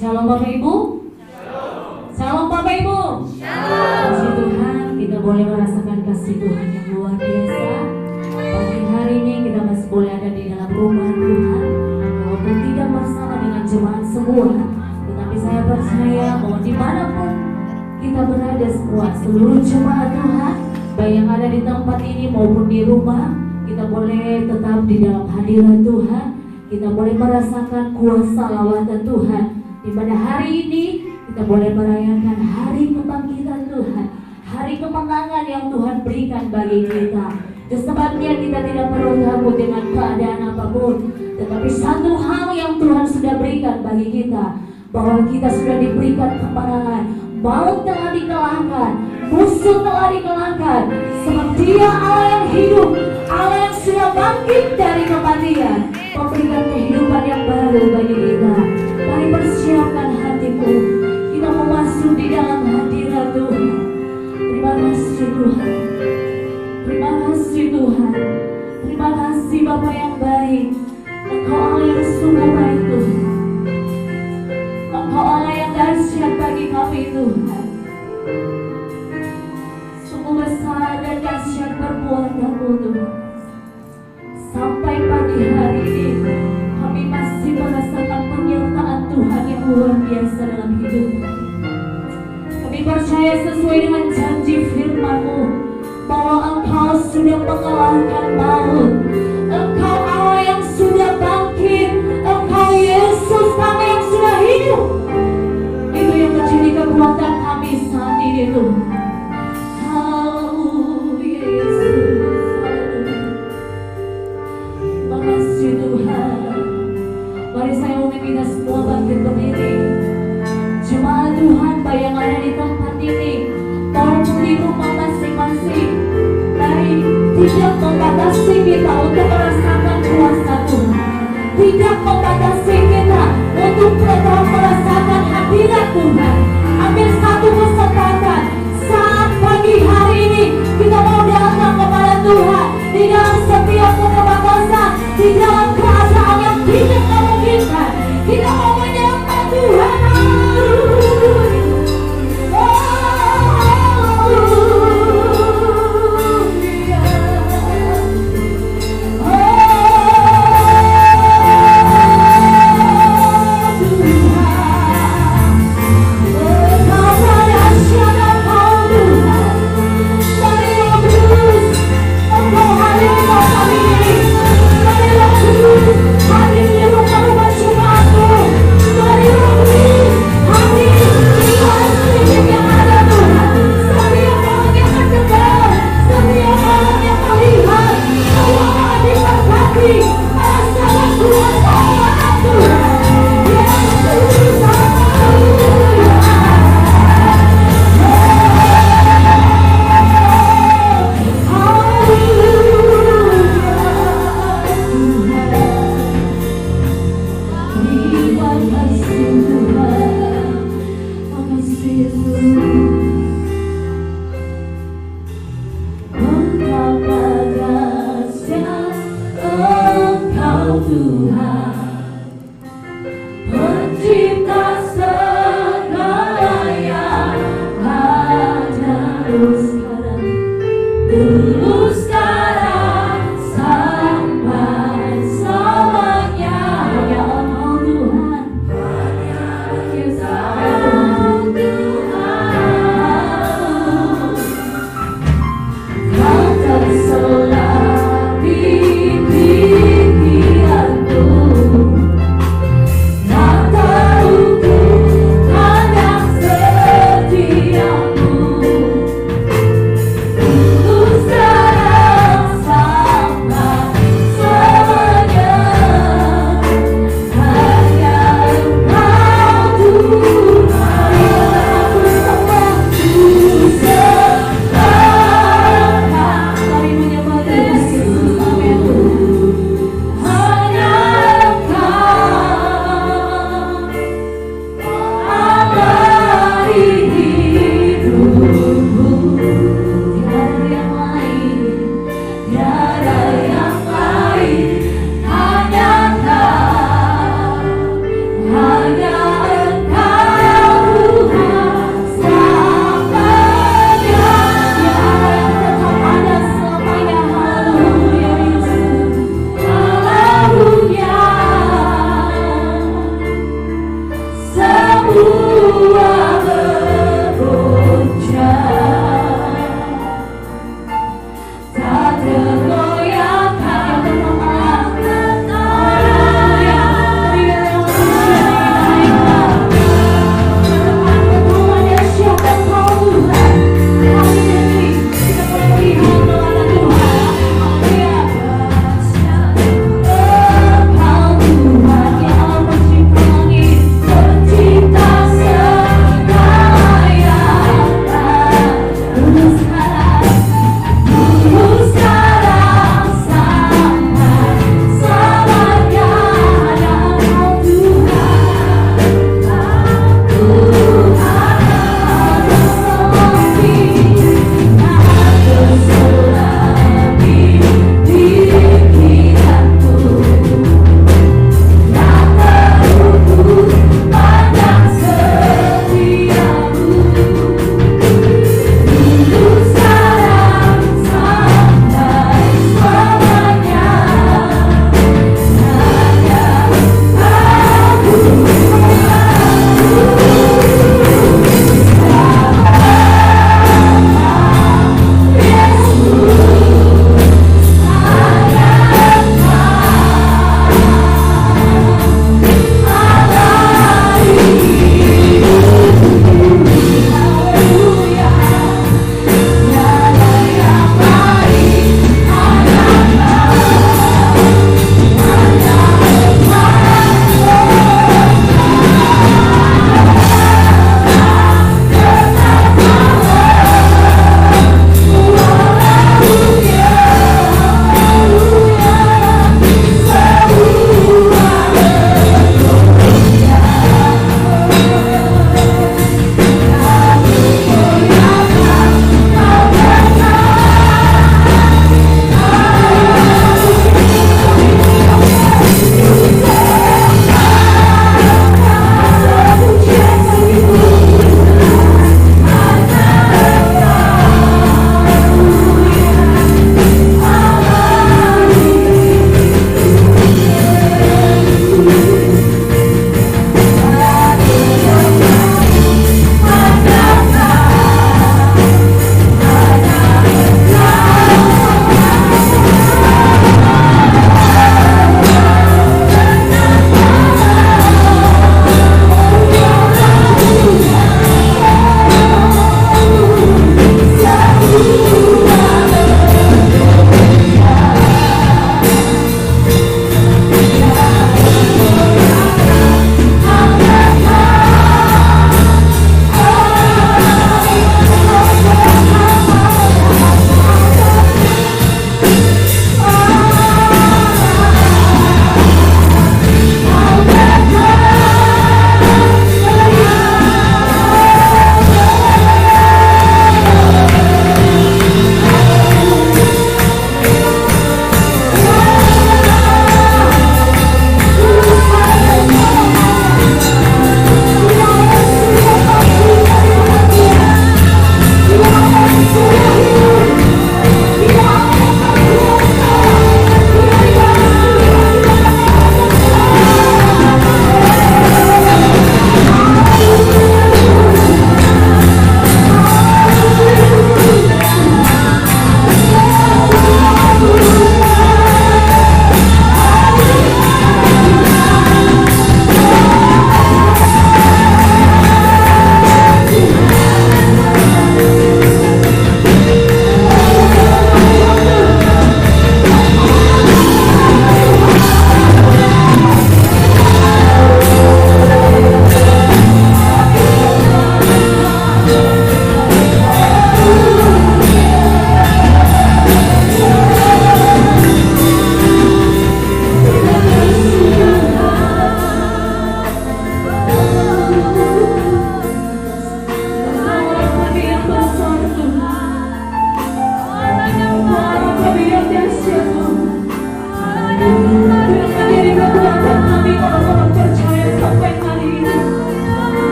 Shalom Bapak Ibu. Shalom Bapak Ibu. Puji Tuhan, kita boleh merasakan kasih Tuhan yang luar biasa. Pagi hari ini kita masih boleh ada di dalam rumah Tuhan, walaupun tidak bersama dengan jemaat semua, tetapi saya percaya bahwa dimanapun kita berada semua, seluruh jemaat Tuhan, baik yang ada di tempat ini maupun di rumah, kita boleh tetap di dalam hadirat Tuhan. Kita boleh merasakan kuasa lawatan Tuhan, di mana hari ini kita boleh merayakan hari kebangkitan Tuhan, hari kemenangan yang Tuhan berikan bagi kita. Sebabnya kita tidak perlu takut dengan keadaan apapun, tetapi satu hal yang Tuhan sudah berikan bagi kita, bahwa kita sudah diberikan kemenangan. Maut telah dikalahkan, musuh telah dikalahkan, sebab Dia Allah yang hidup, Allah yang sudah bangkit dari kematian, memberikan kehidupan yang baru bagi kita. Mari persiapkan hatimu, kita mau masuk di dalam hadirat Tuhan. Terima kasih Tuhan, terima kasih Tuhan, terima kasih Bapa yang baik. Engkau Allah yang sungguh baik Tuhan, Engkau Allah yang dahsyat bagi kami Tuhan. Sungguh besar dan dahsyat perbuatan-Mu Tuhan. Sampai pagi hari ini kami masih merasakan penyertaan Tuhan yang luar biasa dalam hidup kami. Kami percaya sesuai dengan janji firman-Mu bahwa Engkau sudah mengalahkan maut. Engkau Allah yang sudah bangkit, Engkau Yesus kami yang sudah hidup. Itu yang menjadi kekuatan kami saat ini Tuhan. Haleluya Yesus. Terima kasih Tuhan. Mari saya undang kita semua bangkit berdiri. Jemaat Tuhan baik yang ada di tempat ini maupun di rumah masing-masing. Mari tidak membatasi kita untuk merasakan kuasa Tuhan, tidak membatasi kita untuk tetap merasakan hadirat Tuhan. Ambil satu kesempatan saat pagi hari ini kita mau datang kepada Tuhan di dalam setiap keterbatasan, di dalam keadaan yang tidak memungkinkan. Kita mau menyembah Tuhan. Oh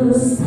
Hallelujah.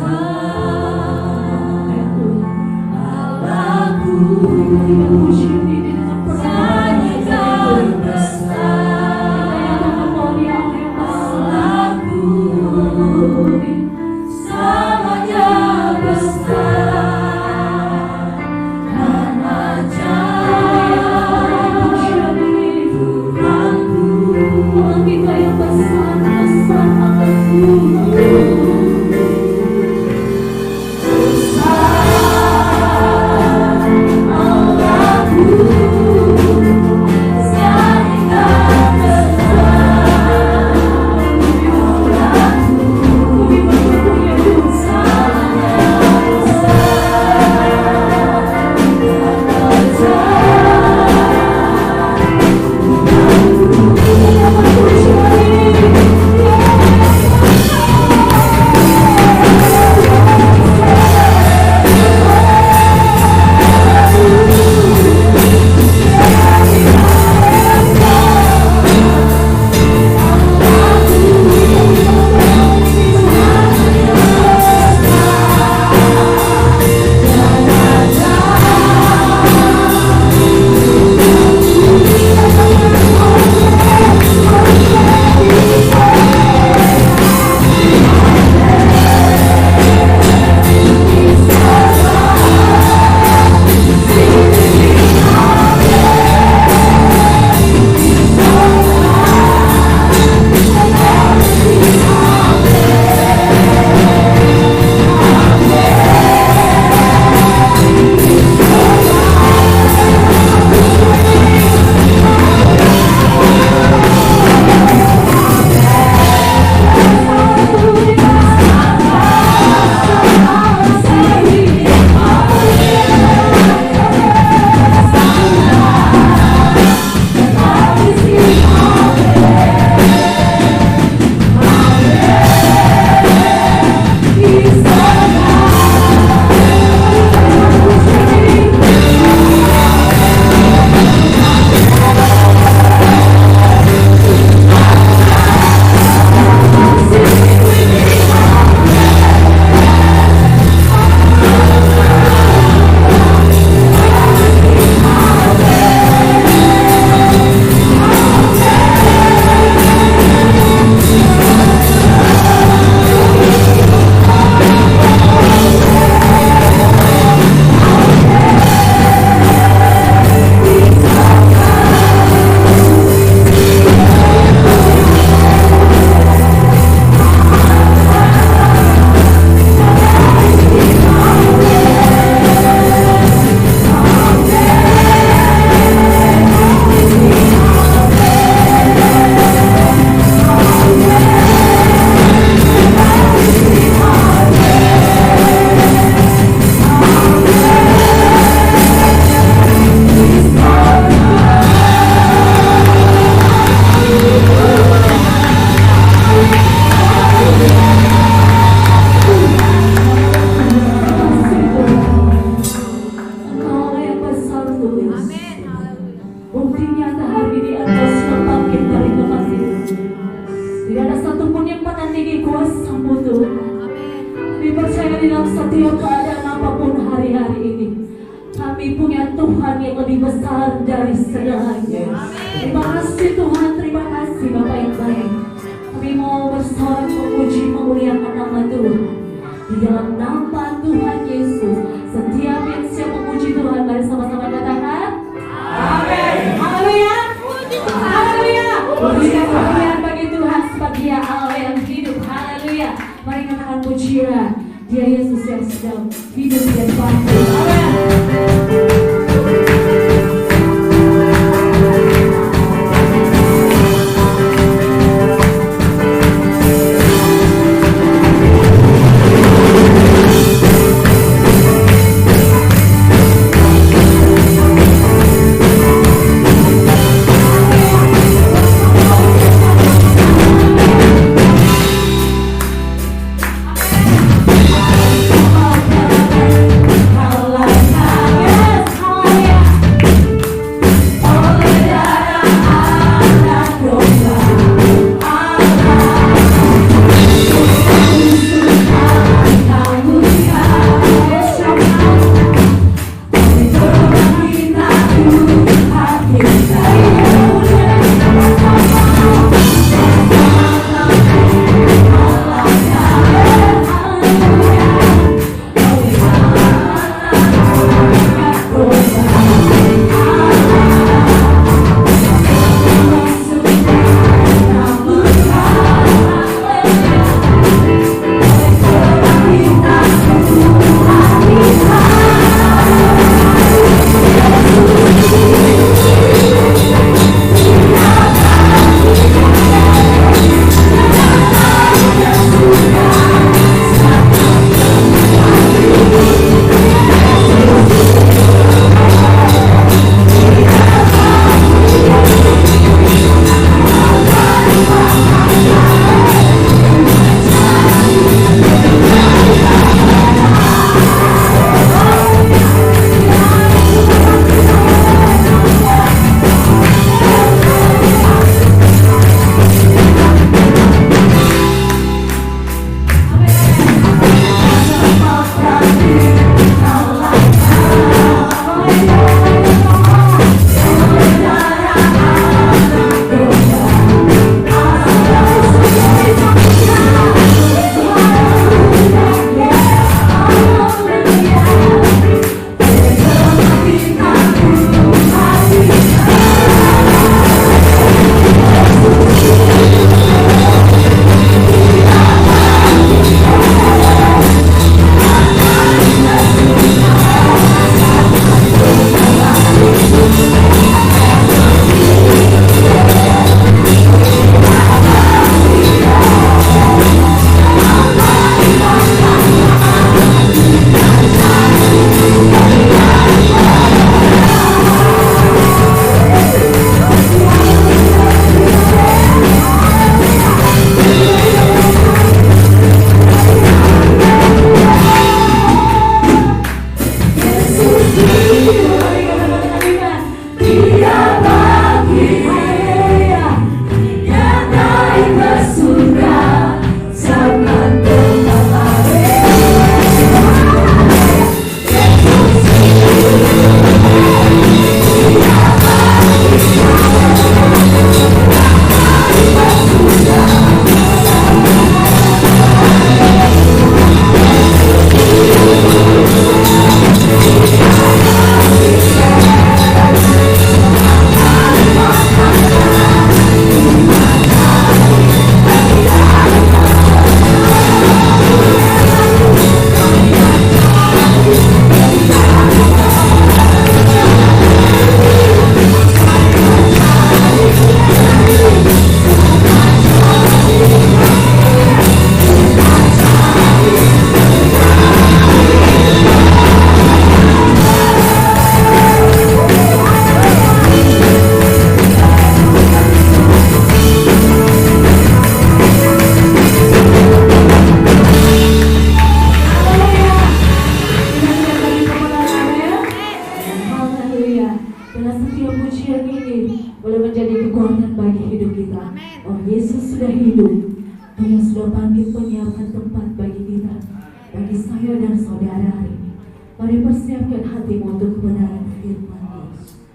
bagi saya dan saudara hari ini. Mari persiapkan hatimu untuk kebenaran firman Yesus.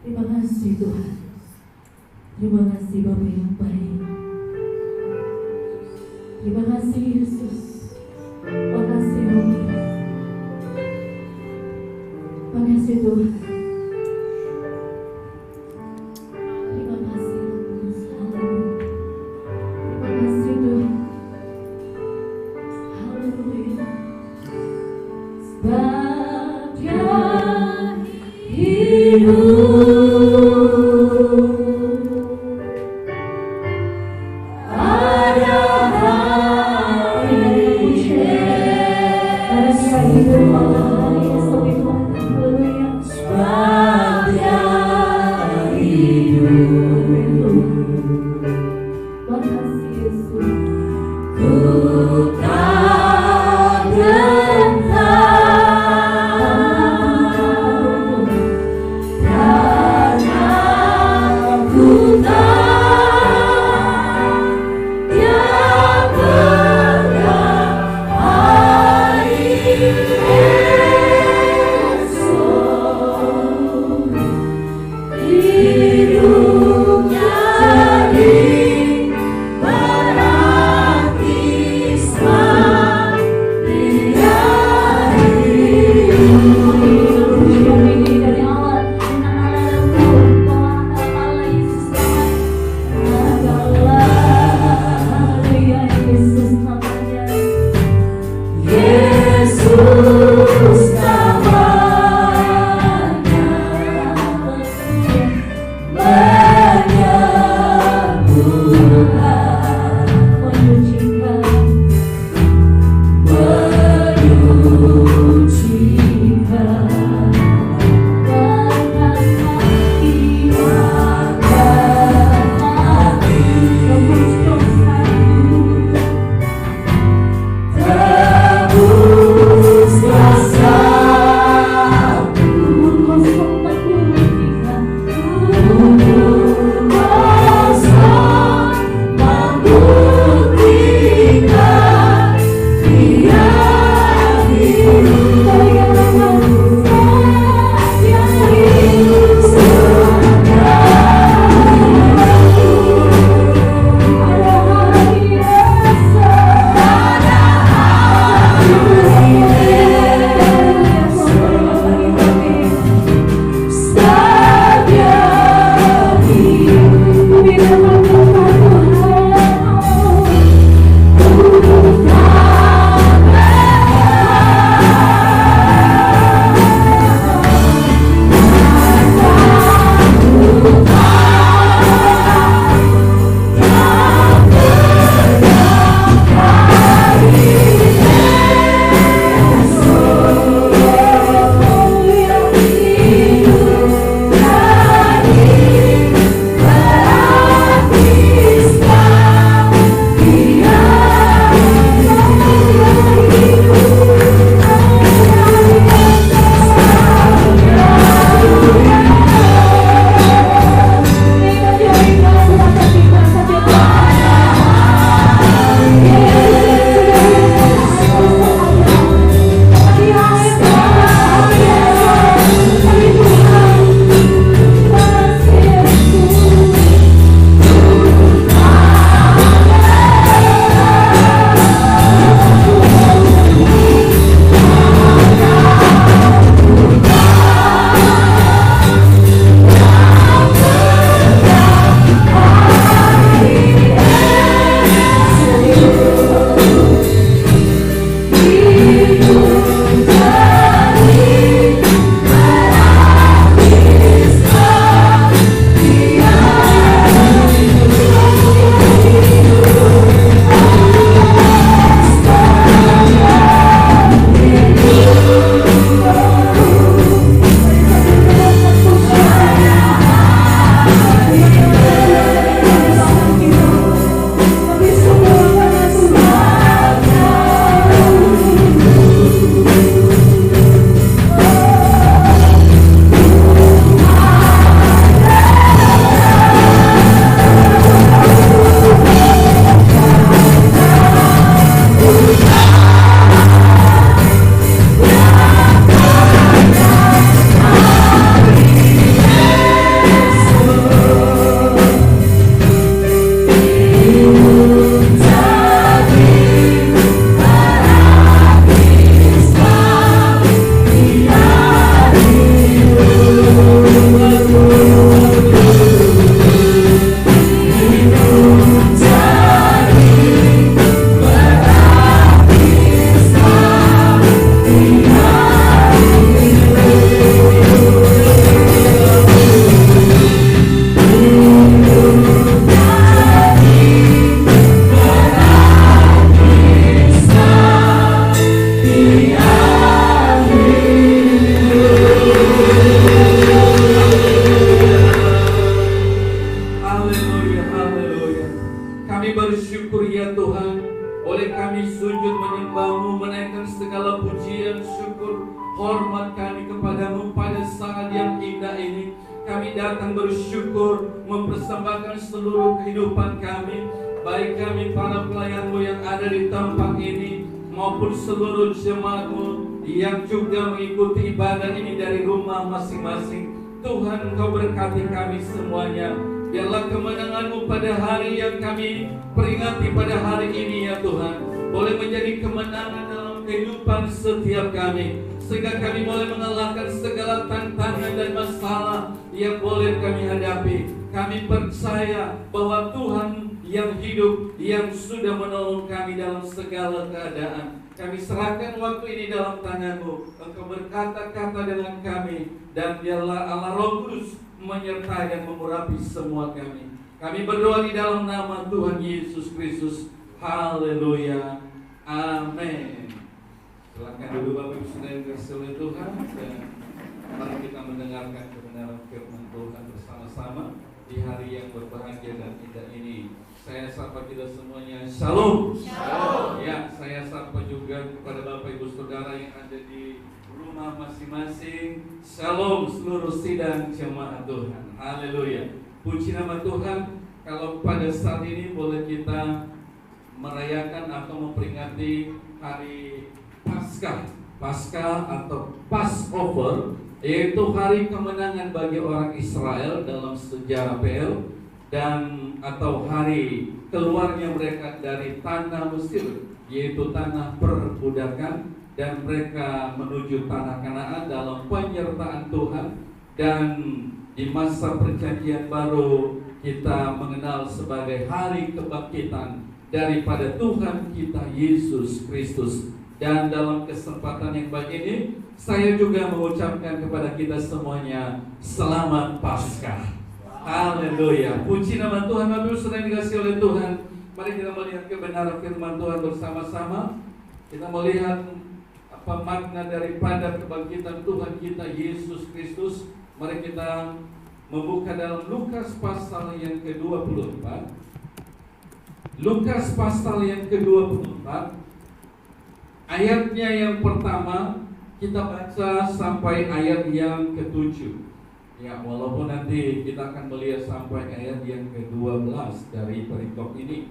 Terima kasih Tuhan. Terima kasih Bapa yang baik. Terima kasih Yesus. Terima kasih Roh. Terima kasih Tuhan. Terima kasih Tuhan. Terima kasih Tuhan. Haleluya. Sebab Dia hidup. Yeah. hormat kami kepadamu pada saat yang indah ini. Kami datang bersyukur, mempersembahkan seluruh kehidupan kami, baik kami para pelayanmu yang ada di tempat ini maupun seluruh jemaatmu yang juga mengikuti ibadah ini dari rumah masing-masing. Tuhan, Engkau berkati kami semuanya. Biarlah kemenangan-Mu pada hari yang kami peringati pada hari ini ya Tuhan, boleh menjadi kemenangan dalam kehidupan setiap kami, sehingga kami boleh mengalahkan segala tantangan dan masalah yang boleh kami hadapi. Kami percaya bahwa Tuhan yang hidup, yang sudah menolong kami dalam segala keadaan. Kami serahkan waktu ini dalam tangan-Mu. Engkau berkata-kata dengan kami, dan biarlah Allah Roh Kudus menyertai dan mengurapi semua kami. Kami berdoa di dalam nama Tuhan Yesus Kristus. Haleluya. Amin. Silakan dulu Bapak Ibu Saudara yang dikasihi oleh Tuhan, dan mari kita mendengarkan kebenaran firman Tuhan bersama-sama di hari yang berbahagia dan indah ini. Saya sapa kita semuanya, Shalom. Shalom. Ya, saya sapa juga kepada Bapak Ibu Saudara yang ada di rumah masing-masing. Shalom seluruh sidang jemaat Tuhan. Haleluya. Puji nama Tuhan. Kalau pada saat ini boleh kita merayakan atau memperingati hari Paskah atau Passover, yaitu hari kemenangan bagi orang Israel dalam sejarah PL, dan atau hari keluarnya mereka dari tanah Mesir, yaitu tanah perbudakan, dan mereka menuju tanah Kanaan dalam penyertaan Tuhan. Dan di masa perjanjian baru kita mengenal sebagai hari kebangkitan daripada Tuhan kita Yesus Kristus. Dan dalam kesempatan yang baik ini, saya juga mengucapkan kepada kita semuanya selamat Paskah. Haleluya. Puji nama Tuhan. Bapak Ibu Saudara yang dikasihi oleh Tuhan, mari kita melihat kebenaran firman Tuhan bersama-sama. Kita melihat apa makna daripada kebangkitan Tuhan kita Yesus Kristus. Mari kita membuka dalam Lukas pasal yang ke-24. Lukas pasal yang ke-24, ayatnya yang pertama kita baca sampai ayat yang ke-7. Ya, walaupun nanti kita akan melihat sampai ayat yang ke-12 dari perikop ini.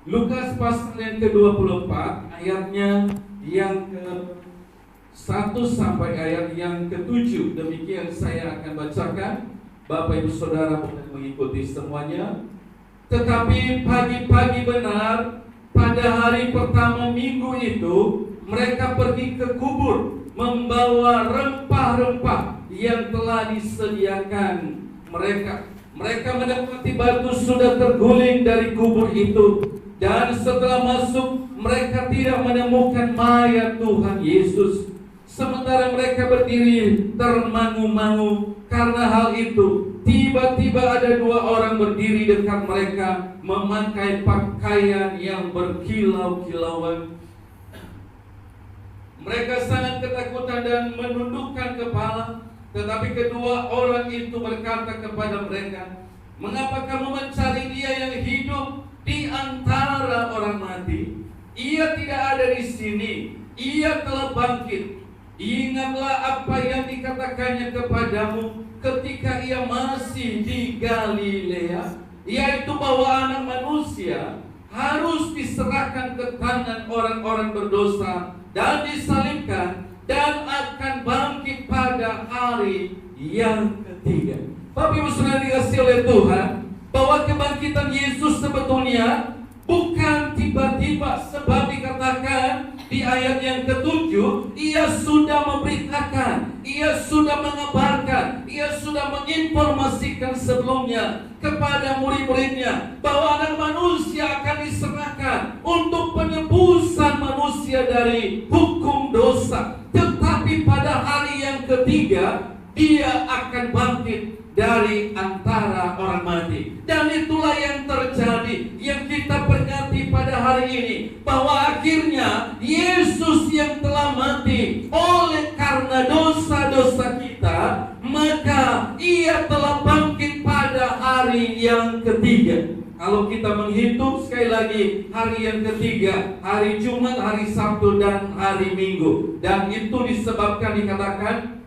Lukas pasal yang ke-24, ayatnya yang ke-1 sampai ayat yang ke-7. Demikian saya akan bacakan. Bapak Ibu Saudara boleh mengikuti semuanya. Tetapi pagi-pagi benar, pada hari pertama minggu itu, mereka pergi ke kubur membawa rempah-rempah yang telah disediakan mereka. Mereka mendapati batu sudah terguling dari kubur itu, dan setelah masuk mereka tidak menemukan mayat Tuhan Yesus. Sementara mereka berdiri termangu-mangu karena hal itu, tiba-tiba ada dua orang berdiri dekat mereka, memakai pakaian yang berkilau-kilauan. Mereka sangat ketakutan dan menundukkan kepala. Tetapi kedua orang itu berkata kepada mereka, "Mengapa kamu mencari Dia yang hidup di antara orang mati? Ia tidak ada di sini. Ia telah bangkit. Ingatlah apa yang dikatakannya kepadamu ketika ia masih di Galilea, yaitu bahwa Anak Manusia harus diserahkan ke tangan orang-orang berdosa dan disalibkan, dan akan bangkit pada hari yang ketiga." Bapak Ibu Saudara dikasihi oleh Tuhan, bahwa kebangkitan Yesus sebetulnya bukan tiba-tiba, sebab dikatakan di ayat yang ke-7, Ia sudah memberitakan, Ia sudah mengabarkan, Ia sudah menginformasikan sebelumnya kepada murid-muridnya bahwa Anak Manusia akan diserahkan untuk penebusan manusia dari hukum dosa. Tetapi pada hari yang ketiga, Dia akan bangkit dari antara orang mati. Dan itulah yang terjadi, yang kita peringati pada hari ini, bahwa akhirnya Yesus yang telah mati oleh karena dosa-dosa kita, maka Ia telah bangkit pada hari yang ketiga. Kalau kita menghitung sekali lagi hari yang ketiga, hari Jumat, hari Sabtu, dan hari Minggu. Dan itu disebabkan dikatakan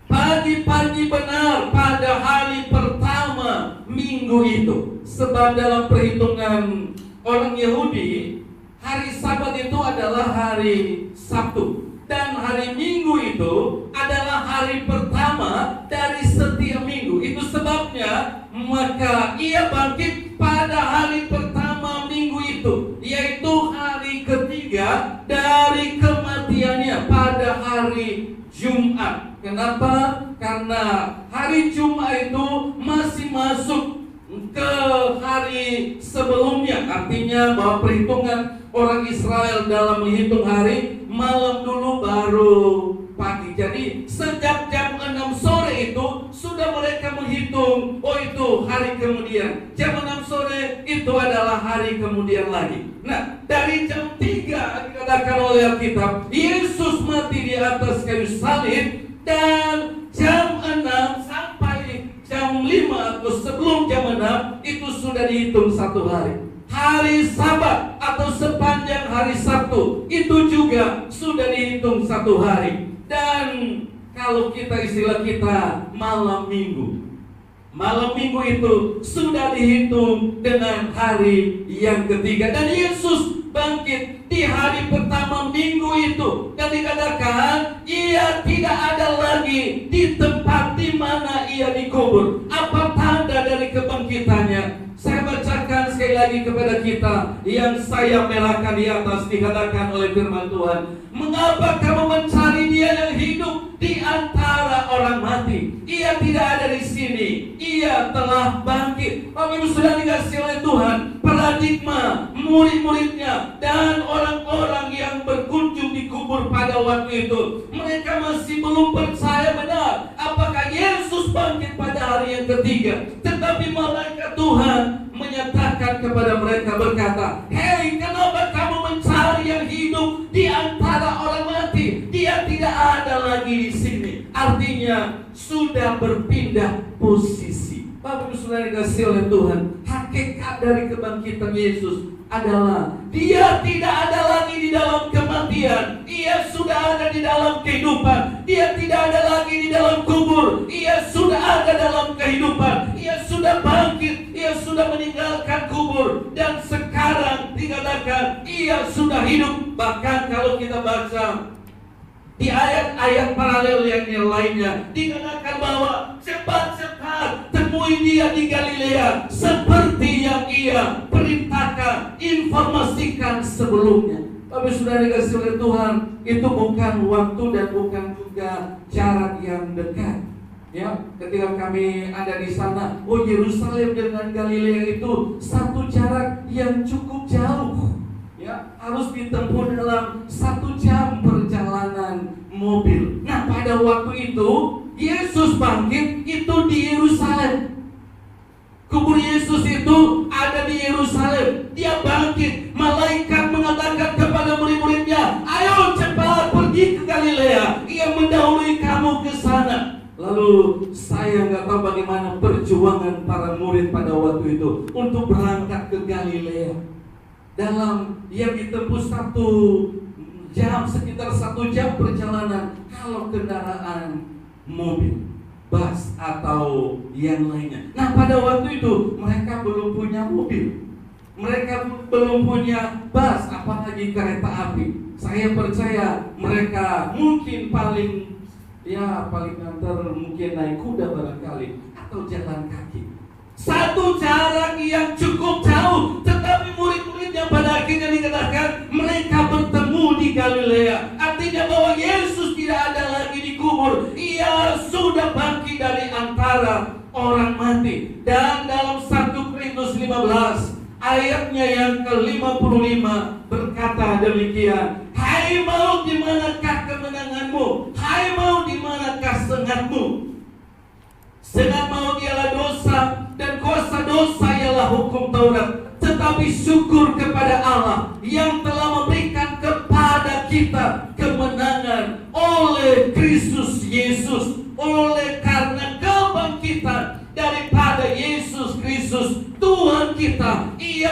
pagi-pagi benar pada hari pertama minggu itu. Sebab dalam perhitungan orang Yahudi, hari Sabat itu adalah hari Sabtu. Dan hari Minggu itu adalah hari pertama dari setiap minggu. Itu sebabnya maka ia bangkit pada hari pertama minggu itu, yaitu hari ketiga dari kematiannya pada hari Jumat. Kenapa? Karena hari Jumat itu masih masuk ke hari sebelumnya. Artinya bahwa perhitungan orang Israel dalam menghitung hari, malam dulu baru pagi. Jadi sejak jam 6 sore itu sudah mereka menghitung, oh itu hari kemudian. Jam 6 sore itu adalah hari kemudian lagi. Nah, dari jam 3 dikatakan oleh Alkitab, Yesus mati di atas kayu salib. Dan jam 6 sampai jam 5 atau sebelum jam 6 itu sudah dihitung satu hari. Hari Sabat atau sepanjang hari Sabtu itu juga sudah dihitung satu hari. Dan kalau istilah kita malam minggu, malam minggu itu sudah dihitung dengan hari yang ketiga. Dan Yesus bangkit di hari pertama minggu itu. Dan dikatakan ia tidak ada lagi di tempat di mana ia dikubur. Apa tanda dari kebangkitannya? Saya bacakan sekali lagi kepada kita yang saya merahkan di atas. Dikatakan oleh firman Tuhan, mengapa kamu mencari dia yang hidup di antara orang mati? Ia tidak ada di sini, ia telah bangkit. Bapak Ibu sudah dikasih oleh Tuhan, paradigma murid-muridnya dan orang-orang yang berkunjung di kubur pada waktu itu, mereka masih belum percaya benar apakah Yesus bangkit pada hari yang ketiga. Tetapi malaikat Tuhan menyatakan kepada mereka, berkata, hei, kenapa kamu mencari yang hidup di antara orang mati? Dia tidak ada lagi di sini. Artinya sudah berpindah posisi. Bapak Ibu Saudara dikasih oleh Tuhan, hakikat dari kebangkitan Yesus adalah dia tidak ada lagi di dalam kematian. Ia sudah ada di dalam kehidupan. Dia tidak ada lagi di dalam kubur. Ia sudah ada dalam kehidupan. Ia sudah bangkit. Ia sudah meninggalkan kubur. Dan sekarang dikatakan ia sudah hidup. Bahkan kalau kita baca di ayat-ayat paralel yang lainnya, dikatakan bahwa cepat-cepat temui dia di Galilea seperti yang ia perintahkan, informasikan sebelumnya. Tapi sudah dikasih oleh Tuhan, itu bukan waktu dan bukan juga jarak yang dekat. Ya, ketika kami ada di sana, oh Yerusalem dengan Galilea itu satu jarak yang cukup jauh. Ya, harus ditempuh dalam 1 jam perjalanan mobil. Nah, pada waktu itu Yesus bangkit itu di Yerusalem. Kubur Yesus itu ada di Yerusalem. Dia bangkit. Malaikat mengatakan kepada murid-muridnya, ayo cepat pergi ke Galilea. Ia mendahului kamu ke sana. Lalu saya nggak tahu bagaimana perjuangan para murid pada waktu itu untuk berangkat ke Galilea. Dalam yang ditempuh 1 jam, sekitar 1 jam perjalanan kalau kendaraan mobil, bus atau yang lainnya. Nah, pada waktu itu mereka belum punya mobil, mereka belum punya bus, apalagi kereta api. Saya percaya mereka mungkin paling antar mungkin naik kuda barangkali atau jalan kaki. Satu jarak yang cukup jauh, tetapi murid-muridnya pada akhirnya dikatakan mereka bertemu di Galilea. Artinya bahwa Yesus tidak ada lagi di kubur. Ia sudah bangkit dari antara orang mati. Dan dalam 1 Korintus 15 ayatnya yang ke-55 berkata demikian, hai maut, di manakah kemenanganmu? Hai maut, di manakah sengatmu? Sengat maut ialah dosa, dan kuasa dosa ialah hukum Taurat. Tetapi syukur kepada Allah yang telah memberikan kepada kita kemenangan oleh Kristus Yesus. Oleh karena kebangkitan daripada Yesus Kristus Tuhan kita,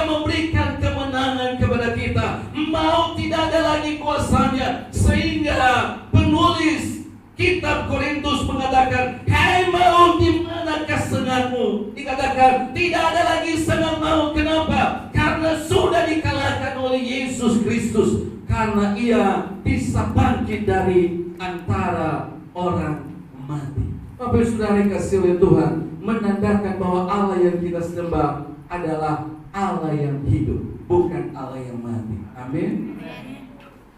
memberikan kemenangan kepada kita. Maut tidak ada lagi kuasanya, sehingga penulis Kitab Korintus mengatakan, hai maut, di manakah sengatmu? Dikatakan tidak ada lagi sengat maut. Kenapa? Karena sudah dikalahkan oleh Yesus Kristus. Karena ia bisa bangkit dari antara orang mati. Bapak Saudara kasih oleh Tuhan, menandakan bahwa Allah yang kita sembah adalah Allah yang hidup, bukan Allah yang mati. Amin.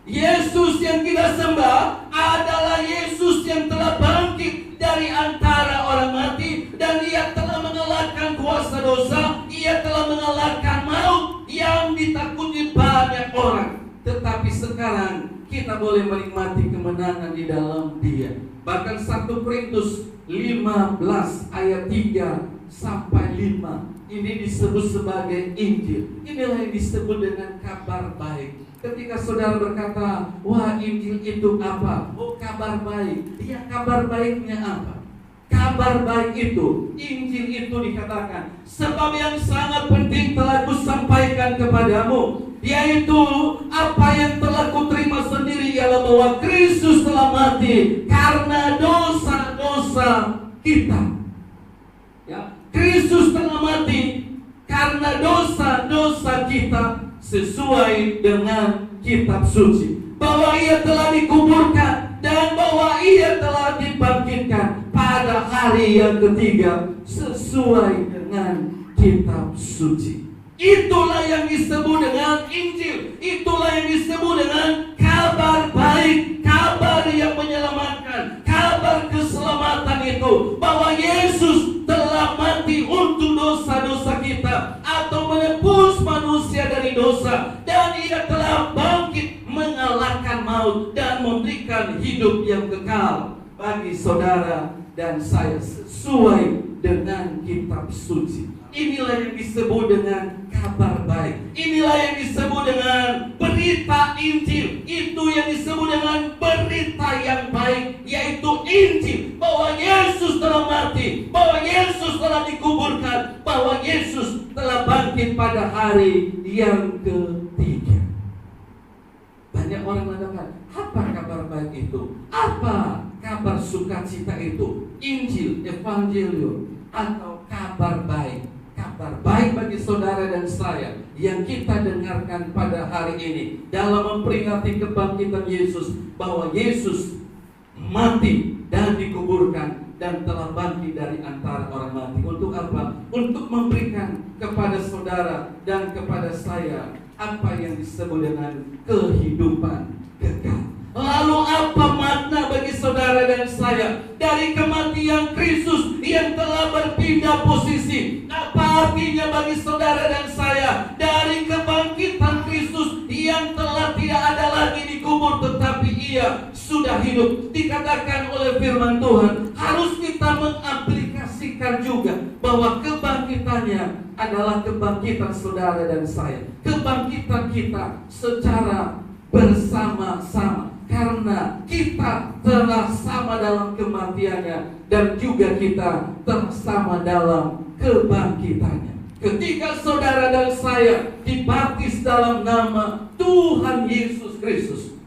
Yesus yang kita sembah adalah Yesus yang telah bangkit dari antara orang mati, dan ia telah mengalahkan kuasa dosa, ia telah mengalahkan maut yang ditakuti banyak orang. Tetapi sekarang kita boleh menikmati kemenangan di dalam Dia. Bahkan 1 Korintus 15 ayat 3 sampai 5 ini disebut sebagai Injil. Inilah yang disebut dengan kabar baik. Ketika saudara berkata, wah Injil itu apa? Oh, kabar baik. Ya, kabar baiknya apa? Kabar baik itu, Injil itu dikatakan, sebab yang sangat penting telah kusampaikan kepadamu, yaitu apa yang telah kuterima sendiri, ialah bahwa Kristus telah mati karena dosa-dosa kita. Ya, Kristus telah mati karena dosa-dosa kita, sesuai dengan kitab suci, bahwa ia telah dikuburkan dan bahwa ia telah dibangkitkan pada hari yang ketiga, sesuai dengan kitab suci. Itulah yang disebut dengan Injil. Itulah yang disebut dengan kabar baik, kabar yang menyelamatkan, kabar keselamatan itu, bahwa Yesus telah mati untuk dosa-dosa kita, atau menebus manusia dari dosa, dan ia telah bangkit mengalahkan maut dan memberikan hidup yang kekal bagi saudara dan saya, sesuai dengan kitab suci. Inilah yang disebut dengan kabar baik. Inilah yang disebut dengan berita Injil. Itu yang disebut dengan berita yang baik, yaitu Injil, bahwa Yesus telah mati, bahwa Yesus telah dikuburkan, bahwa Yesus telah bangkit pada hari yang ketiga. Banyak orang mengatakan, apa kabar baik itu? Apa kabar sukacita itu? Injil, Evangelium, atau kabar baik? Kabar baik bagi saudara dan saya yang kita dengarkan pada hari ini dalam memperingati kebangkitan Yesus, bahwa Yesus mati dan dikuburkan dan telah bangkit dari antara orang mati. Untuk apa? Untuk memberikan kepada saudara dan kepada saya apa yang disebut dengan kehidupan kekal. Lalu apa makna bagi saudara dan saya dari kematian Kristus yang telah berpindah posisi? Apa artinya bagi saudara dan saya dari kebangkitan Kristus yang telah tidak ada lagi dikubur, tetapi ia sudah hidup? Dikatakan oleh firman Tuhan, harus kita mengaplikasikan juga bahwa kebangkitannya adalah kebangkitan saudara dan saya, kebangkitan kita secara bersama-sama, karena kita telah sama dalam kematiannya dan juga kita telah sama dalam kebangkitannya. Ketika saudara dan saya dibaptis dalam nama Tuhan Yesus Kristus,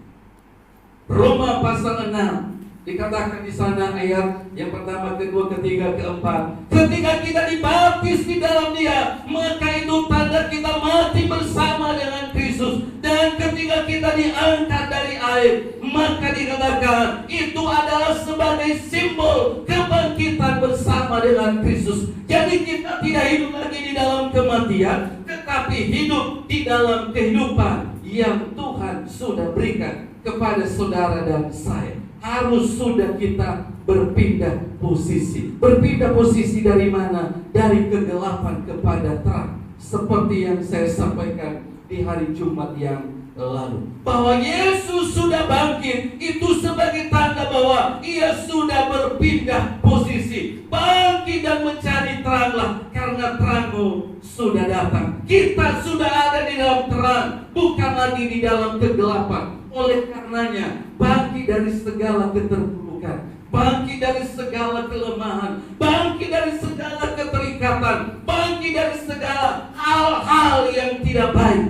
Roma pasal 6 dikatakan di sana ayat yang pertama, kedua, ketiga, keempat. Ketika kita dibaptis di dalam Dia, maka itu tanda kita mati bersama dengan Kristus. Dan ketika kita diangkat dari air, maka dikatakan itu adalah sebagai simbol kebangkitan bersama dengan Kristus. Jadi kita tidak hidup lagi di dalam kematian, tetapi hidup di dalam kehidupan yang Tuhan sudah berikan kepada saudara dan saya. Harus sudah kita berpindah posisi. Berpindah posisi dari mana? Dari kegelapan kepada terang. Seperti yang saya sampaikan di hari Jumat yang lalu, bahwa Yesus sudah bangkit, itu sebagai tanda bahwa ia sudah berpindah posisi. Bangkit dan mencari teranglah, karena terangmu sudah datang. Kita sudah ada di dalam terang, bukan lagi di dalam kegelapan. Oleh karenanya, bangkit dari segala keterpurukan, bangkit dari segala kelemahan, bangkit dari segala keterikatan, bangkit dari segala hal-hal yang tidak baik.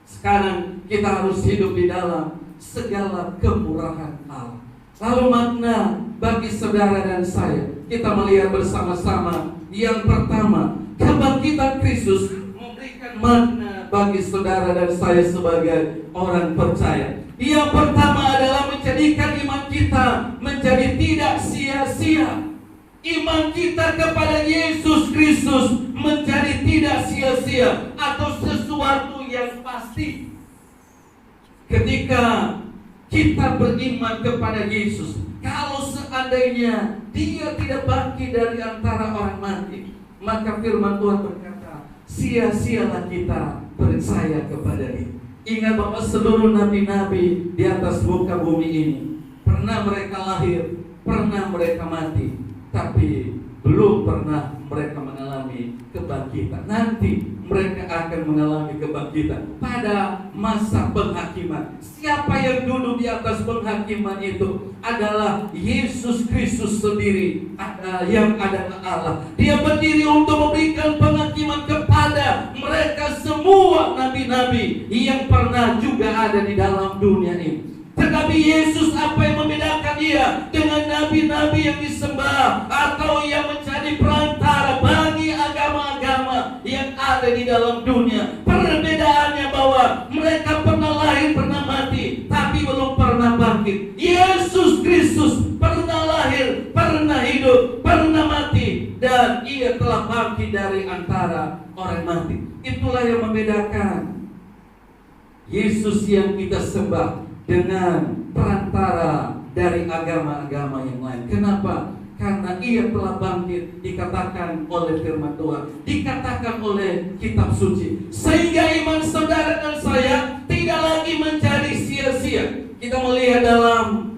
Sekarang kita harus hidup di dalam segala kemurahan Allah. Lalu makna bagi saudara dan saya, kita melihat bersama-sama. Yang pertama, kebangkitan Kristus memberikan makna bagi saudara dan saya sebagai orang percaya. Yang pertama adalah menjadikan iman kita menjadi tidak sia-sia. Iman kita kepada Yesus Kristus menjadi tidak sia-sia atau sesuatu yang pasti. Ketika kita beriman kepada Yesus, kalau seandainya Dia tidak bangkit dari antara orang mati, maka firman Tuhan berkata, sia-sialah kita percaya kepada Dia. Ingat bahwa seluruh nabi-nabi di atas muka bumi ini pernah mereka lahir, pernah mereka mati, tapi belum pernah mereka mengalami kebangkitan. Nanti mereka akan mengalami kebangkitan pada masa penghakiman. Siapa yang duduk di atas penghakiman itu adalah Yesus Kristus sendiri, yang adalah Allah. Dia berdiri untuk memberikan penghakiman kepada mereka semua nabi-nabi yang pernah juga ada di dalam dunia ini. Tetapi Yesus, apa yang membedakan Dia dengan nabi-nabi yang disembah atau yang menjadi perantara bagi agama-agama yang ada di dalam dunia? Perbedaannya bahwa mereka pernah lahir, pernah mati, tapi belum pernah bangkit. Yesus Kristus pernah lahir, pernah hidup, pernah mati, dan Ia telah bangkit dari antara orang mati. Itulah yang membedakan Yesus yang kita sembah dengan perantara dari agama-agama yang lain. Kenapa? Karena Ia telah bangkit, dikatakan oleh firman Tuhan, dikatakan oleh kitab suci, sehingga iman saudara dan saya tidak lagi menjadi sia-sia. Kita melihat dalam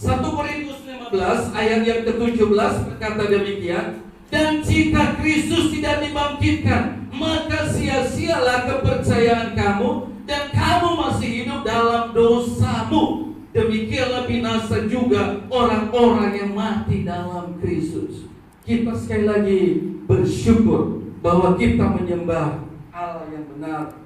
1 Korintus 15 ayat yang ke-17 berkata demikian, dan jika Kristus tidak dibangkitkan, maka sia-sialah kepercayaan kamu, dan kamu masih hidup dalam dosamu. Demikianlah binasa juga orang-orang yang mati dalam Kristus. Kita sekali lagi bersyukur bahwa kita menyembah Allah yang benar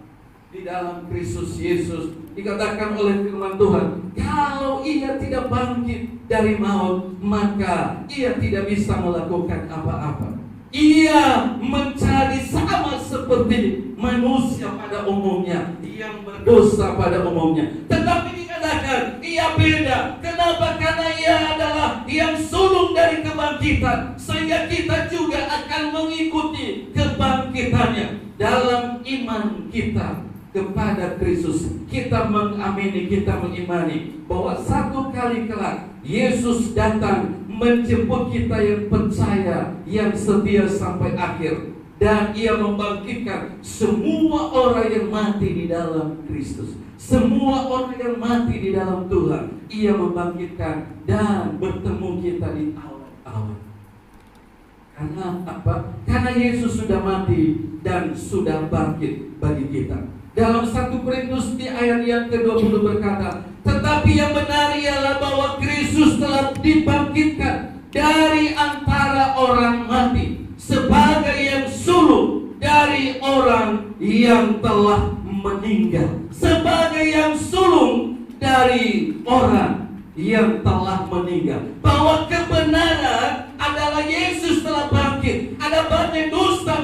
di dalam Kristus Yesus. Dikatakan oleh firman Tuhan, kalau Ia tidak bangkit dari maut, maka Ia tidak bisa melakukan apa-apa. Ia menjadi sama seperti manusia pada umumnya, yang berdosa pada umumnya. Tetapi dikatakan Ia beda. Kenapa? Karena Ia adalah yang sulung dari kebangkitan, sehingga kita juga akan mengikuti kebangkitannya. Dalam iman kita kepada Kristus, kita mengamini, kita mengimani bahwa satu kali kelak Yesus datang menjemput kita yang percaya, yang setia sampai akhir, dan Ia membangkitkan semua orang yang mati di dalam Kristus. Semua orang yang mati di dalam Tuhan, Ia membangkitkan dan bertemu kita di awan-awan. Karena apa? Karena Yesus sudah mati dan sudah bangkit bagi kita. Dalam 1 Korintus di ayat yang ke-20 berkata, tetapi yang benar ialah bahwa Kristus telah dibangkitkan dari antara orang mati sebagai yang sulung dari orang yang telah meninggal. Sebagai yang sulung dari orang yang telah meninggal. Bahwa kebenaran adalah Yesus telah bangkit. Ada banyak dusta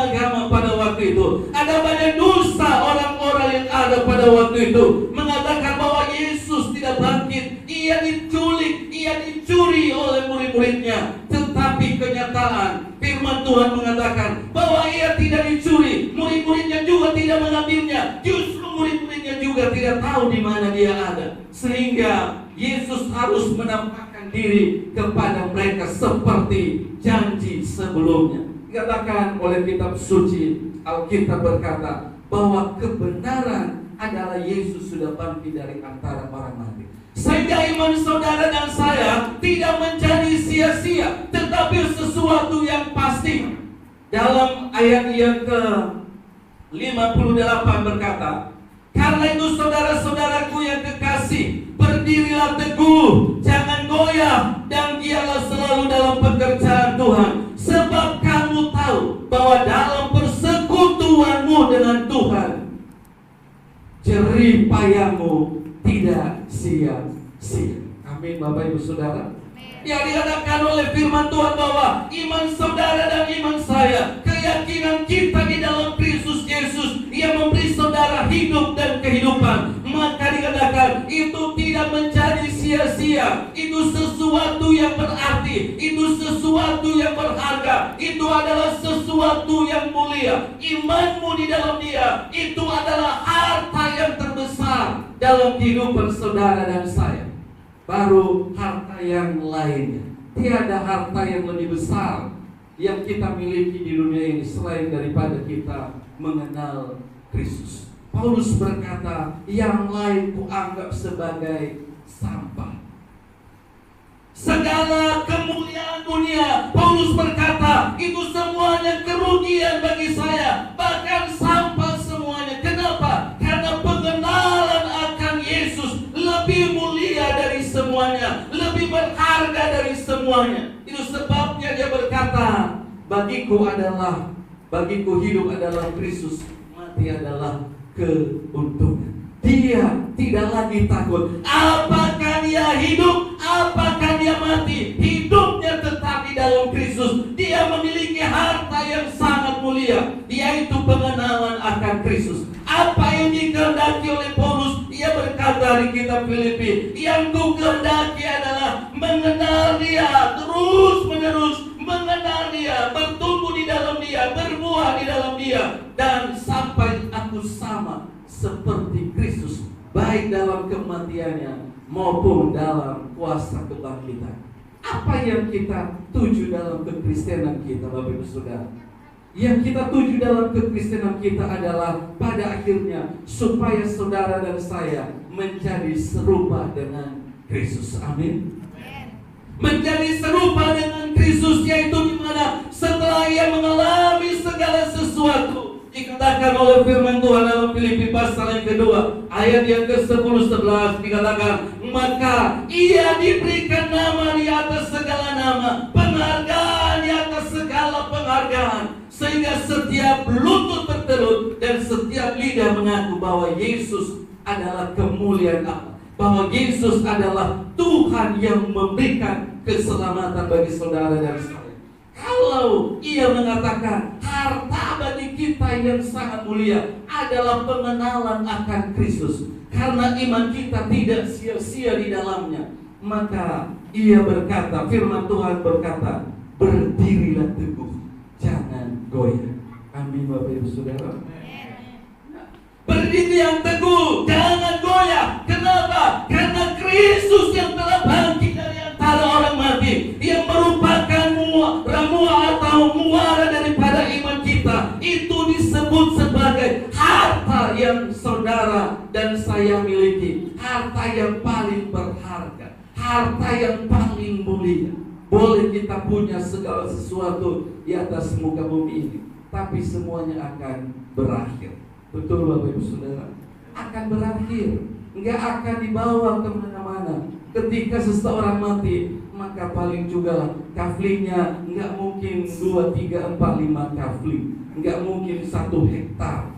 agama pada waktu itu. Ada banyak dusta orang-orang yang ada pada waktu itu mengatakan bahwa Yesus tidak bangkit. Ia diculik, Ia dicuri oleh murid-muridnya. Tetapi kenyataan firman Tuhan mengatakan bahwa Ia tidak dicuri. Murid-muridnya juga tidak mengambilnya. Justru murid-muridnya juga tidak tahu di mana Dia ada. Sehingga Yesus harus menampakkan diri kepada mereka seperti janji sebelumnya. Dikatakan oleh kitab suci, Alkitab berkata bahwa kebenaran adalah Yesus sudah bangkit dari antara orang mati. Sehingga iman saudara dan saya tidak menjadi sia-sia, tetapi sesuatu yang pasti. Dalam ayat yang ke-58 berkata, karena itu saudara-saudaraku yang kekasih, berdirilah teguh, jangan goyah, dan giatlah selalu dalam pekerjaan Tuhan. Sebab kamu jerih payahmu tidak sia-sia. Amin Bapak Ibu Saudara. Yang dikatakan oleh firman Tuhan bahwa iman saudara dan iman saya, keyakinan kita di dalam Kristus Yesus yang memberi saudara hidup dan kehidupan, maka dikatakan itu tidak menjadi sia-sia. Itu sesuatu yang berarti, itu sesuatu yang berharga, itu adalah sesuatu yang mulia. Imanmu di dalam Dia itu adalah harta yang terbesar dalam kehidupan saudara dan saya. Baru harta yang lainnya. Tiada harta yang lebih besar yang kita miliki di dunia ini selain daripada kita mengenal Kristus. Paulus berkata, yang lain kuanggap sebagai sampah. Segala kemuliaan dunia, Paulus berkata, itu semuanya kerugian bagi saya, bahkan sampah semuanya. Kenapa? Karena pengenalan akan Yesus lebih mulia dari semuanya, lebih berharga dari semuanya. Itu sebabnya dia berkata, bagiku hidup adalah Kristus, mati adalah keuntungan. Dia tidak lagi takut. Apakah dia hidup, apakah dia mati, hidupnya tetap di dalam Kristus. Dia memiliki harta yang sangat mulia, yaitu pengenalan akan Kristus. Apa yang dikehendaki oleh Paulus? Ia berkata di kitab Filipi, yang ku kehendaki adalah mengenal Dia, terus menerus mengenal Dia, bertumbuh di dalam Dia, berbuah di dalam Dia, dan sampai aku sama seperti Kristus, baik dalam kematiannya maupun dalam kuasa kebangkitan. Apa yang kita tuju dalam kekristenan kita, Bapak Ibu Saudara? Yang kita tuju dalam kekristenan kita adalah pada akhirnya supaya saudara dan saya menjadi serupa dengan Kristus. Amin. Menjadi serupa dengan Kristus, yaitu di mana setelah ia mengalami segala sesuatu, dikatakan oleh firman Tuhan dalam Filipi pasal yang kedua ayat yang ke-10-11, dikatakan, maka ia diberikan nama di atas segala nama, penghargaan di atas segala penghargaan, sehingga setiap lutut bertelut dan setiap lidah mengaku bahwa Yesus adalah kemuliaan Allah, bahwa Yesus adalah Tuhan yang memberikan keselamatan bagi saudara dan saya. Kalau ia mengatakan harta bagi kita yang sangat mulia adalah pengenalan akan Kristus, karena iman kita tidak sia-sia di dalamnya, maka ia berkata, firman Tuhan berkata, berdirilah teguh, jangan goyah. Amin Bapak Ibu Saudara. Berdiri yang teguh, jangan goyah. Kenapa? Karena Kristus yang telah bangkit dari antara orang mati, yang merupakan ramuan atau muara daripada iman kita, itu disebut sebagai harta yang saudara dan saya miliki. Harta yang paling berharga, harta yang paling mulia. Boleh kita punya segala sesuatu di atas muka bumi ini, tapi semuanya akan berakhir. Betul Bapak Ibu Saudara? Akan berakhir, nggak akan dibawa kemana-mana. Ketika seseorang mati, maka paling juga kaflingnya nggak mungkin 2, 3, 4, 5 kafling, nggak mungkin 1 hektar,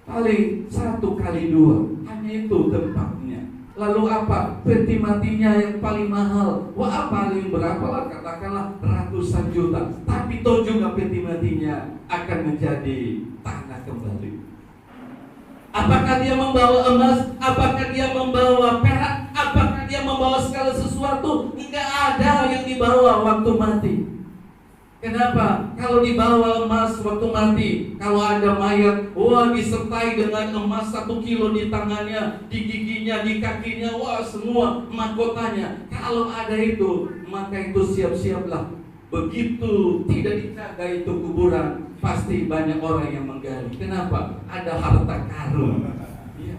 paling 1 kali 2, hanya itu tempatnya. Lalu apa? Peti matinya yang paling mahal, wah paling berapa lah, katakanlah ratusan juta, tapi toh juga peti matinya akan menjadi tanah kembali. Apakah dia membawa emas? Apakah dia membawa perak? Apakah dia membawa segala sesuatu? Enggak ada yang dibawa waktu mati. Kenapa? Kalau dibawa emas waktu mati, kalau ada mayat, wah disertai dengan emas 1 kilo di tangannya, di giginya, di kakinya, wah semua mahkotanya. Kalau ada itu, maka itu siap-siaplah. Begitu tidak dijaga itu kuburan, pasti banyak orang yang menggali. Kenapa? Ada harta karun. Ya,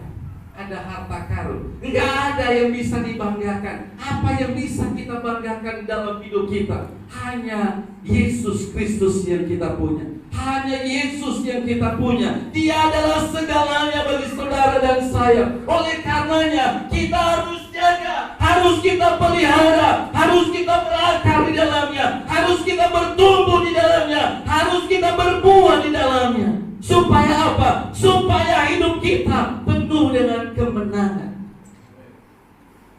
ada harta karun. Enggak ada yang bisa dibanggakan. Apa yang bisa kita banggakan dalam hidup kita? Hanya Yesus Kristus yang kita punya. Hanya Yesus yang kita punya. Dia adalah segalanya bagi saudara dan saya. Oleh karenanya kita harus jaga, harus kita pelihara, harus kita berakar di dalamnya, harus kita bertumbuh di dalamnya, harus kita berbuah di dalamnya. Supaya apa? Supaya hidup kita penuh dengan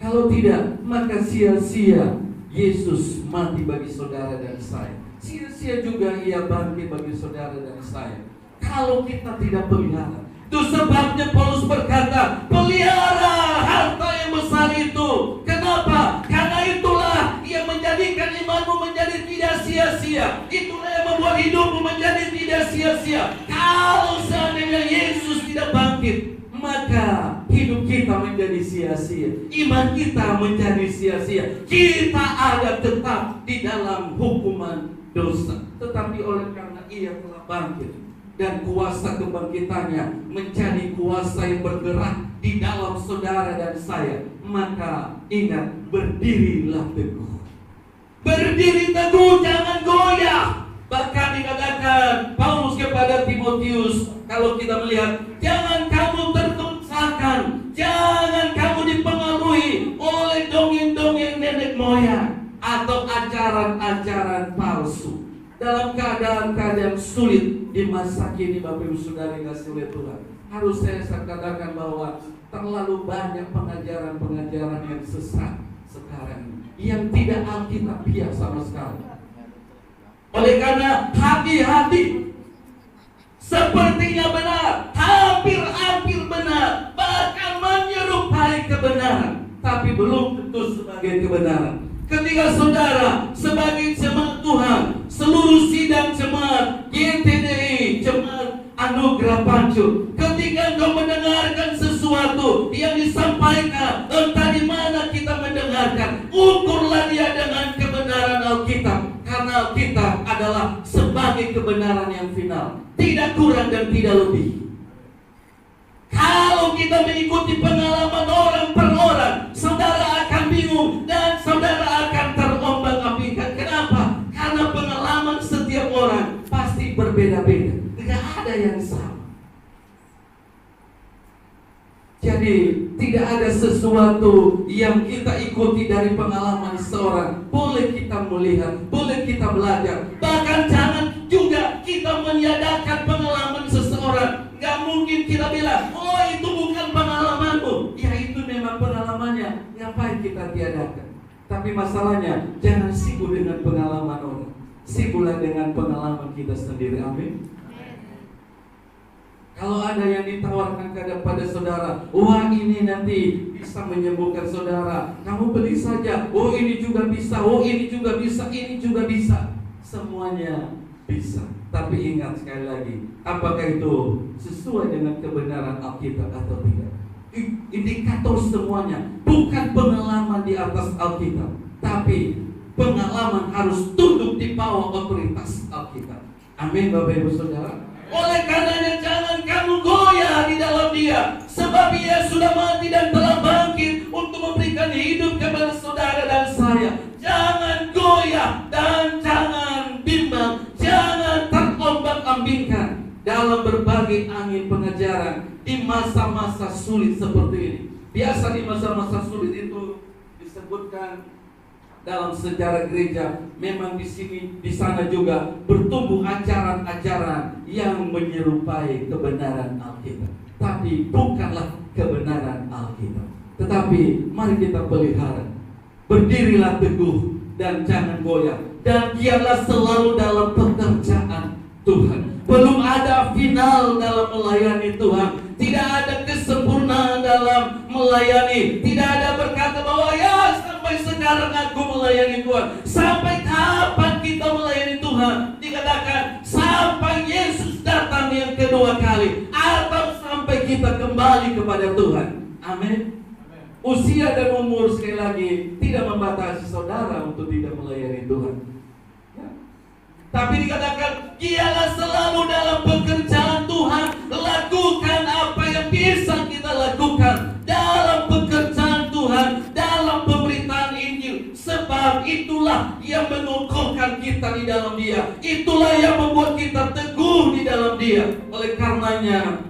Kalau tidak, maka sia-sia Yesus mati bagi saudara dan saya. Sia-sia juga Ia bangkit bagi saudara dan saya. Kalau kita tidak pelihara. Itu sebabnya Paulus berkata, pelihara harta yang besar itu. Kenapa? Karena itulah yang menjadikan imanmu menjadi tidak sia-sia. Itulah yang membuat hidupmu menjadi tidak sia-sia. Kalau seandainya Yesus tidak bangkit, maka hidup kita menjadi sia-sia. Iman kita menjadi sia-sia. Kita ada tetap di dalam hukuman dosa. Tetapi oleh karena Ia telah bangkit dan kuasa kebangkitannya menjadi kuasa yang bergerak di dalam saudara dan saya, maka ingat, berdirilah teguh. Berdiri teguh, jangan goyah. Bahkan dikatakan Paulus kepada Timotius, kalau kita melihat, jangan kamu tergoncangkan, jangan kamu dipengaruhi oleh dongeng-dongeng nenek moyang atau ajaran-ajaran palsu. Dalam keadaan-keadaan sulit di masa kini, Bapak Ibu Saudara yang kasih oleh Tuhan, harus saya katakan bahwa terlalu banyak pengajaran-pengajaran yang sesat sekarang yang tidak alkitabiah sama sekali. Oleh karena hati-hati sepertinya benar, hampir-hampir benar, bahkan menyerupai kebenaran, tapi belum tentu sebagai kebenaran. Ketika saudara sebagai jemaat Tuhan, seluruh sidang jemaat GTDI, jemaat Anugerah Pancu, ketika engkau mendengarkan sesuatu yang disampaikan, entah di mana kita mendengarkan, ukurlah dia dengan kebenaran Alkitab. Karena Alkitab adalah sebagai kebenaran yang final, tidak kurang dan tidak lebih. Kalau kita mengikuti pengalaman orang per orang, saudara akan bingung dan saudara akan terombang-ambingkan. Kenapa? Karena pengalaman setiap orang pasti berbeda-beda, tidak ada yang sama. Jadi tidak ada sesuatu yang kita ikuti dari pengalaman seorang. Boleh kita melihat, boleh kita belajar. Bahkan jangan juga kita meniadakan pengalaman seseorang. Gak mungkin kita bilang, oh itu bukan pengalamanmu. Ya itu memang pengalamannya, ngapain kita tiadakan. Tapi masalahnya, jangan sibuk dengan pengalaman orang, sibuklah dengan pengalaman kita sendiri. Amin. Kalau ada yang ditawarkan kepada saudara, wah ini nanti bisa menyembuhkan saudara, kamu beli saja. Oh ini juga bisa, oh ini juga bisa, ini juga bisa. Semuanya bisa. Tapi ingat sekali lagi, apakah itu sesuai dengan kebenaran Alkitab atau tidak? Indikator semuanya bukan pengalaman di atas Alkitab, tapi pengalaman harus tunduk di bawah otoritas Alkitab. Amin, Bapak Ibu Saudara. Oleh karenanya jangan kamu goyah di dalam Dia, sebab Ia sudah mati dan telah bangkit untuk memberikan hidup kepada saudara dan saya. Jangan goyah dan jangan bimbang, jangan terombang-ambingkan dalam berbagai angin pengajaran di masa-masa sulit seperti ini. Biasa di masa-masa sulit itu disebutkan dalam sejarah gereja, memang di sini, di sana juga bertumbuh ajaran-ajaran yang menyerupai kebenaran Alkitab. Tapi bukanlah kebenaran Alkitab. Tetapi mari kita pelihara. Berdirilah teguh dan jangan goyah. Dan giatlah selalu dalam pekerjaan Tuhan. Belum ada final dalam melayani Tuhan. Tidak ada kesempurnaan dalam melayani. Tidak ada berkata bahwa ya sampai sekarang aku melayani Tuhan. Sampai kapan kita melayani Tuhan? Dikatakan sampai Yesus datang yang kedua kali, atau sampai kita kembali kepada Tuhan. Amin. Usia dan umur sekali lagi tidak membatasi saudara untuk tidak melayani Tuhan. Ya. Tapi dikatakan giatlah selalu dalam pekerjaan Tuhan. Lakukan apa yang bisa kita lakukan dalam pekerjaan Tuhan, dalam pemberitaan Injil. Sebab itulah yang mengukuhkan kita di dalam Dia. Itulah yang membuat kita teguh di dalam Dia. Oleh karenanya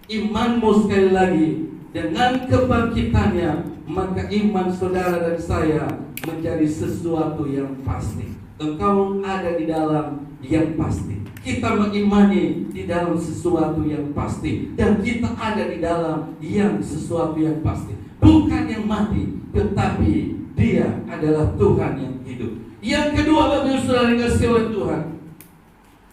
imanmu sekali lagi dengan kebangkitannya, maka iman saudara dan saya menjadi sesuatu yang pasti. Engkau ada di dalam yang pasti. Kita mengimani di dalam sesuatu yang pasti, dan kita ada di dalam yang sesuatu yang pasti. bukan yang mati, tetapi Dia adalah Tuhan yang hidup. Yang kedua, Bapak Ibu Saudara dikasihi oleh Tuhan,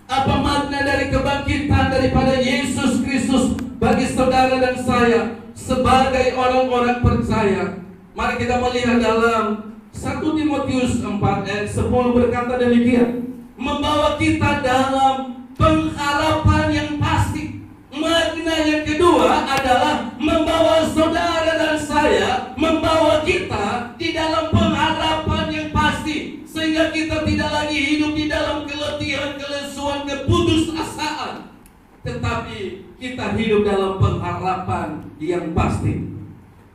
apa makna dari kebangkitan daripada Yesus Kristus bagi saudara dan saya sebagai orang-orang percaya? Mari kita melihat dalam 1 Timotius 4 ayat 10 berkata demikian, membawa kita dalam pengharapan yang pasti. Makna yang kedua adalah membawa saudara dan saya, membawa kita di dalam pengharapan yang pasti, sehingga kita tidak lagi hidup di dalam keletihan, kelesuan, keputusasaan, tetapi kita hidup dalam pengharapan yang pasti.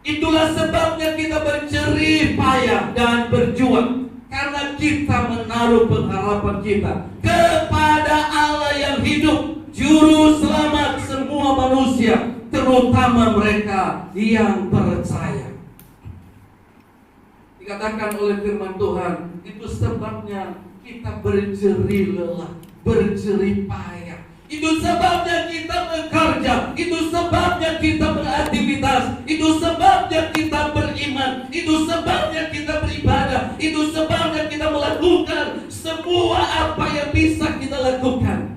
Itulah sebabnya kita berjerih payah dan berjuang, karena kita menaruh pengharapan kita kepada Allah yang hidup, Juru Selamat semua manusia, terutama mereka yang percaya. Dikatakan oleh firman Tuhan, itu sebabnya kita berjerih lelah, berjerih payah. Itu sebabnya kita bekerja, itu sebabnya kita beraktivitas, itu sebabnya kita beriman, itu sebabnya kita beribadah, itu sebabnya kita melakukan semua apa yang bisa kita lakukan.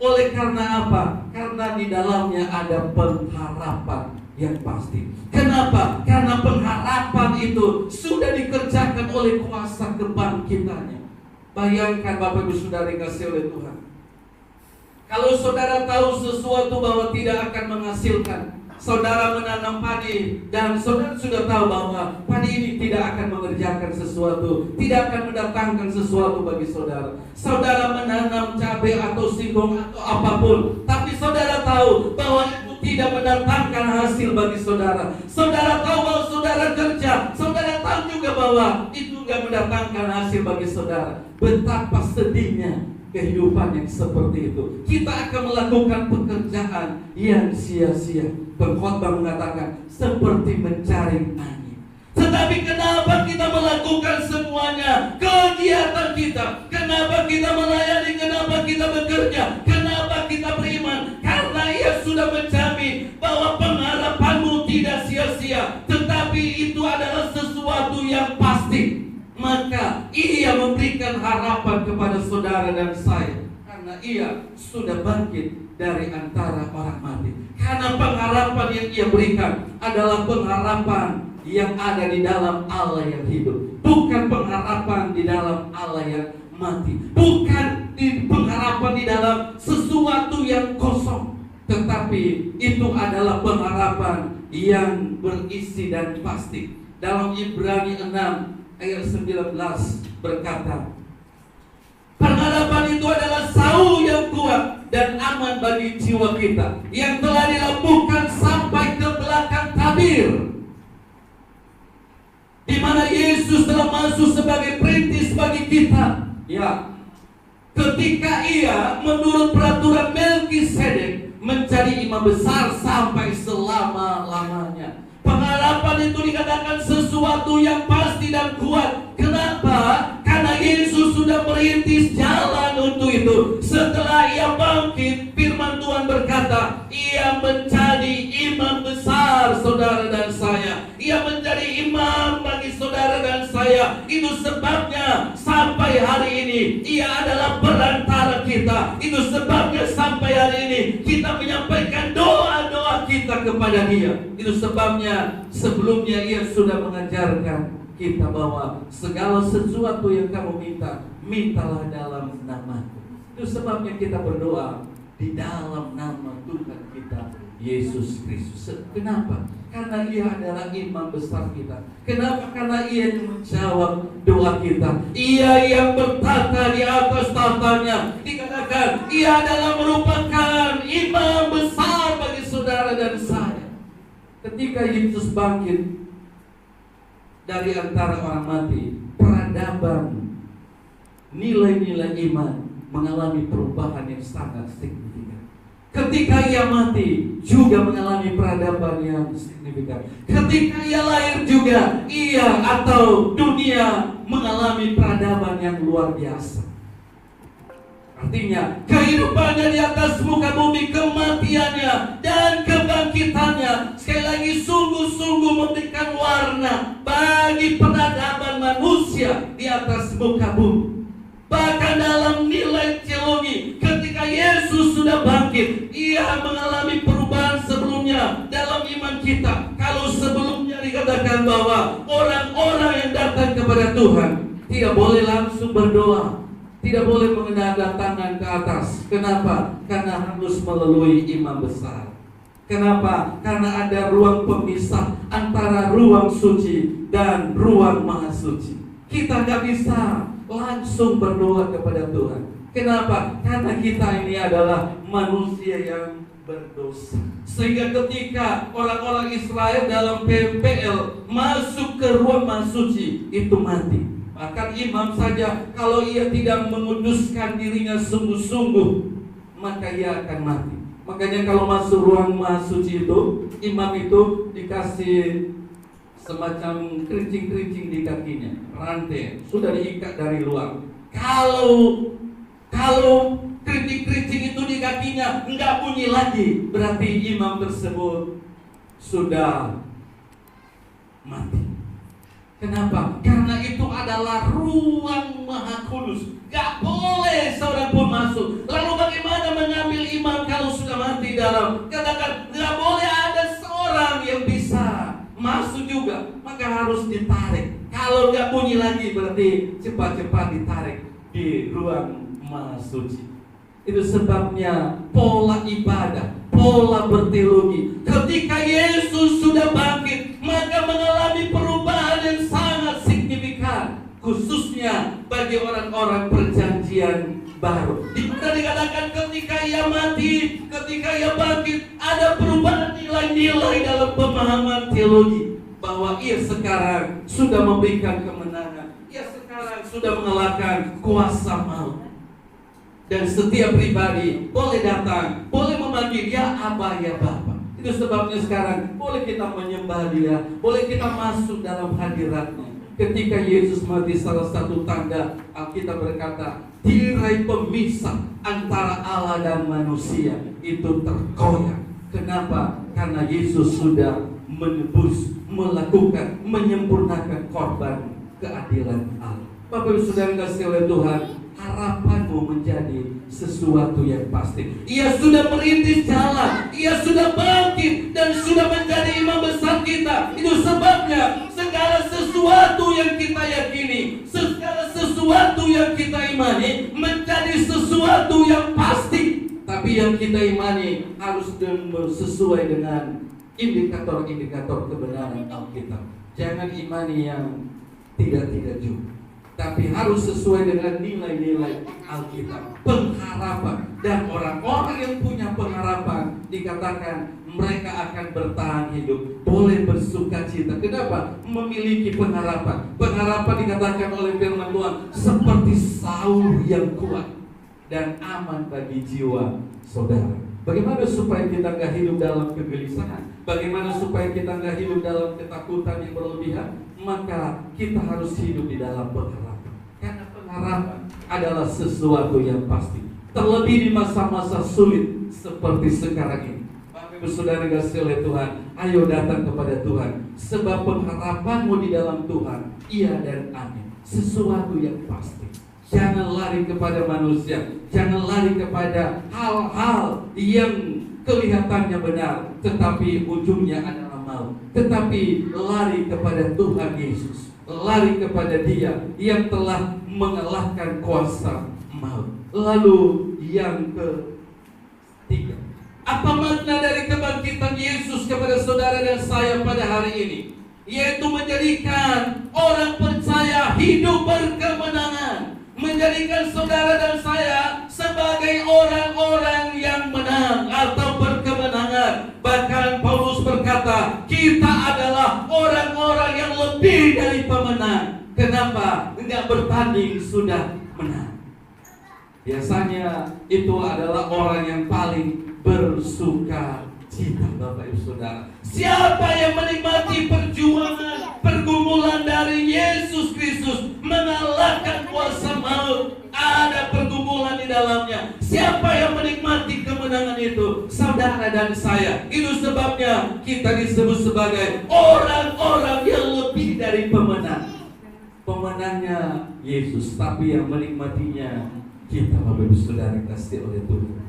Oleh karena apa? Karena di dalamnya ada pengharapan yang pasti. Kenapa? Karena pengharapan itu sudah dikerjakan oleh kuasa kebangkitannya. Bayangkan Bapak Ibu Saudara dikasihi oleh Tuhan, kalau saudara tahu sesuatu bahwa tidak akan menghasilkan, saudara menanam padi dan saudara sudah tahu bahwa padi ini tidak akan mengerjakan sesuatu, tidak akan mendatangkan sesuatu bagi saudara. Saudara menanam cabai atau singkong atau apapun, tapi saudara tahu bahwa itu tidak mendatangkan hasil bagi saudara. Saudara tahu bahwa saudara kerja, saudara tahu juga bahwa itu tidak mendatangkan hasil bagi saudara. Betapa sedihnya kehidupan yang seperti itu. Kita akan melakukan pekerjaan yang sia-sia. Pengkhotbah mengatakan seperti mencari angin. Tetapi kenapa kita melakukan semuanya? Kegiatan kita, kenapa kita melayani, kenapa kita bekerja, kenapa kita beriman? Karena Ia sudah menjamin bahwa pengharapanmu tidak sia-sia, tetapi itu adalah sesuatu yang pasti. Maka Ia memberikan harapan kepada saudara dan saya, karena Ia sudah bangkit dari antara orang mati. Karena pengharapan yang Ia berikan adalah pengharapan yang ada di dalam Allah yang hidup, bukan pengharapan di dalam Allah yang mati, bukan pengharapan di dalam sesuatu yang kosong, tetapi itu adalah pengharapan yang berisi dan pasti. Dalam Ibrani 6 ayat 19 berkata, pengharapan itu adalah sauh yang kuat dan aman bagi jiwa kita, yang telah dilabuhkan sampai ke belakang tabir, di mana Yesus telah masuk sebagai perintis bagi kita. Ya, ketika Ia menurut peraturan Melkisedek menjadi imam besar sampai selama-lamanya. Pengharapan itu dikatakan sesuatu yang pasti dan kuat. Kenapa? Karena Yesus sudah merintis jalan untuk itu. Setelah Ia bangkit, firman Tuhan berkata, Ia menjadi imam besar saudara dan saya. Ia menjadi imam bagi saudara dan saya. Itu sebabnya sampai hari ini Ia adalah perantara kita. Itu sebabnya sampai hari ini kita menyampaikan doa-doa kita kepada Dia. Itu sebabnya sebelumnya Ia sudah mengajarkan kita bahwa segala sesuatu yang kamu minta, mintalah dalam nama-Ku. Itu sebabnya kita berdoa di dalam nama Tuhan kita Yesus Kristus. Kenapa? Karena Ia adalah imam besar kita. Kenapa? Karena Ia yang menjawab doa kita. Ia yang bertata di atas tatanya. Dikatakan Ia adalah merupakan imam besar bagi saudara dan saya. Ketika Yesus bangkit dari antara orang mati, peradaban nilai-nilai iman mengalami perubahan yang sangat signifikan. Ketika Ia mati juga mengalami peradaban yang signifikan. Ketika Ia lahir juga, Ia atau dunia mengalami peradaban yang luar biasa. Artinya kehidupannya di atas muka bumi, kematiannya dan kebangkitannya sekali lagi sungguh-sungguh memberikan warna bagi peradaban manusia di atas muka bumi. Bahkan dalam nilai teologi, ketika Yesus sudah bangkit, ia mengalami perubahan sebelumnya dalam iman kita. Kalau sebelumnya dikatakan bahwa orang-orang yang datang kepada Tuhan tidak boleh langsung berdoa, tidak boleh mengenadahkan tangan ke atas. Kenapa? Karena harus melalui imam besar. Kenapa? Karena ada ruang pemisah antara ruang suci dan ruang maha suci. Kita gak bisa langsung berdoa kepada Tuhan. Kenapa? Karena kita ini adalah manusia yang berdosa. Sehingga ketika orang-orang Israel dalam PMPL masuk ke ruang maha suci, itu mati. Bahkan imam saja kalau ia tidak menguduskan dirinya sungguh-sungguh, maka ia akan mati. Makanya kalau masuk ruang maha suci itu, imam itu dikasih semacam kerincing-kerincing di kakinya, rantai sudah diikat dari luar. Kalau kerincing-kerincing itu di kakinya enggak bunyi lagi, berarti imam tersebut sudah mati. Kenapa? Karena itu adalah ruang maha kudus. Gak boleh seorang pun masuk. Lalu bagaimana mengambil imam kalau sudah mati dalam? Katakan, gak boleh ada seorang yang bisa masuk juga. Maka harus ditarik. Kalau gak bunyi lagi, berarti cepat-cepat ditarik di ruang maha suci. Itu sebabnya pola ibadah, pola berteologi. Ketika Yesus sudah bangkit, maka mengalami perubahan yang sangat signifikan, khususnya bagi orang-orang perjanjian baru. Di mana dikatakan ketika ia mati, ketika ia bangkit, ada perubahan nilai-nilai dalam pemahaman teologi, bahwa ia sekarang sudah memberikan kemenangan, ia sekarang sudah mengalahkan kuasa maut. Dan setiap pribadi boleh datang, boleh memanggil ya Aba, ya Bapa. Itu sebabnya sekarang boleh kita menyembah Dia, boleh kita masuk dalam hadirat-Nya. Ketika Yesus mati, salah satu tanda Alkitab berkata, tirai pemisah antara Allah dan manusia itu terkoyak. Kenapa? Karena Yesus sudah menebus, melakukan, menyempurnakan korban keadilan Allah. Bapak Ibu Saudara kasih oleh Tuhan, harapanmu menjadi sesuatu yang pasti. Ia sudah merintis jalan, ia sudah bangkit dan sudah menjadi imam besar kita. Itu sebabnya segala sesuatu yang kita yakini, segala sesuatu yang kita imani menjadi sesuatu yang pasti. Tapi yang kita imani harus sesuai dengan indikator-indikator kebenaran Alkitab. Jangan imani yang tidak juga, tapi harus sesuai dengan nilai-nilai Alkitab. Pengharapan, dan orang-orang yang punya pengharapan dikatakan mereka akan bertahan hidup, boleh bersuka cita. Kenapa? Memiliki pengharapan. Pengharapan dikatakan oleh firman Tuhan seperti saur yang kuat dan aman bagi jiwa saudara. Bagaimana supaya kita gak hidup dalam kegelisahan? Bagaimana supaya kita gak hidup dalam ketakutan yang berlebihan? Maka kita harus hidup di dalam pengharapan. Karena pengharapan adalah sesuatu yang pasti. Terlebih di masa-masa sulit seperti sekarang ini. Bapak Ibu Saudara kasih oleh Tuhan, ayo datang kepada Tuhan. Sebab pengharapanmu di dalam Tuhan, iya dan amin. Sesuatu yang pasti. Jangan lari kepada manusia, jangan lari kepada hal-hal yang kelihatannya benar, tetapi ujungnya adalah maut. Tetapi lari kepada Tuhan Yesus, lari kepada Dia yang telah mengalahkan kuasa maut. Lalu yang ketiga, apa makna dari kebangkitan Yesus kepada saudara dan saya pada hari ini? Yaitu menjadikan orang percaya hidup berkemenangan, menjadikan saudara dan saya sebagai orang-orang yang menang atau berkemenangan. Bahkan Paulus berkata, kita adalah orang-orang yang lebih dari pemenang. Kenapa? Enggak bertanding sudah menang. Biasanya itu adalah orang yang paling bersuka cita, Bapak Ibu Saudara. Siapa yang menikmati perjuangan, pergumulan dari Yesus Kristus mengalahkan kuasa maut, ada pergumulan di dalamnya. dan saya. Itu sebabnya kita disebut sebagai orang-orang yang lebih dari pemenang. Pemenangnya Yesus, tapi yang menikmatinya kita, Bapak Ibu Saudara kasih oleh Tuhan.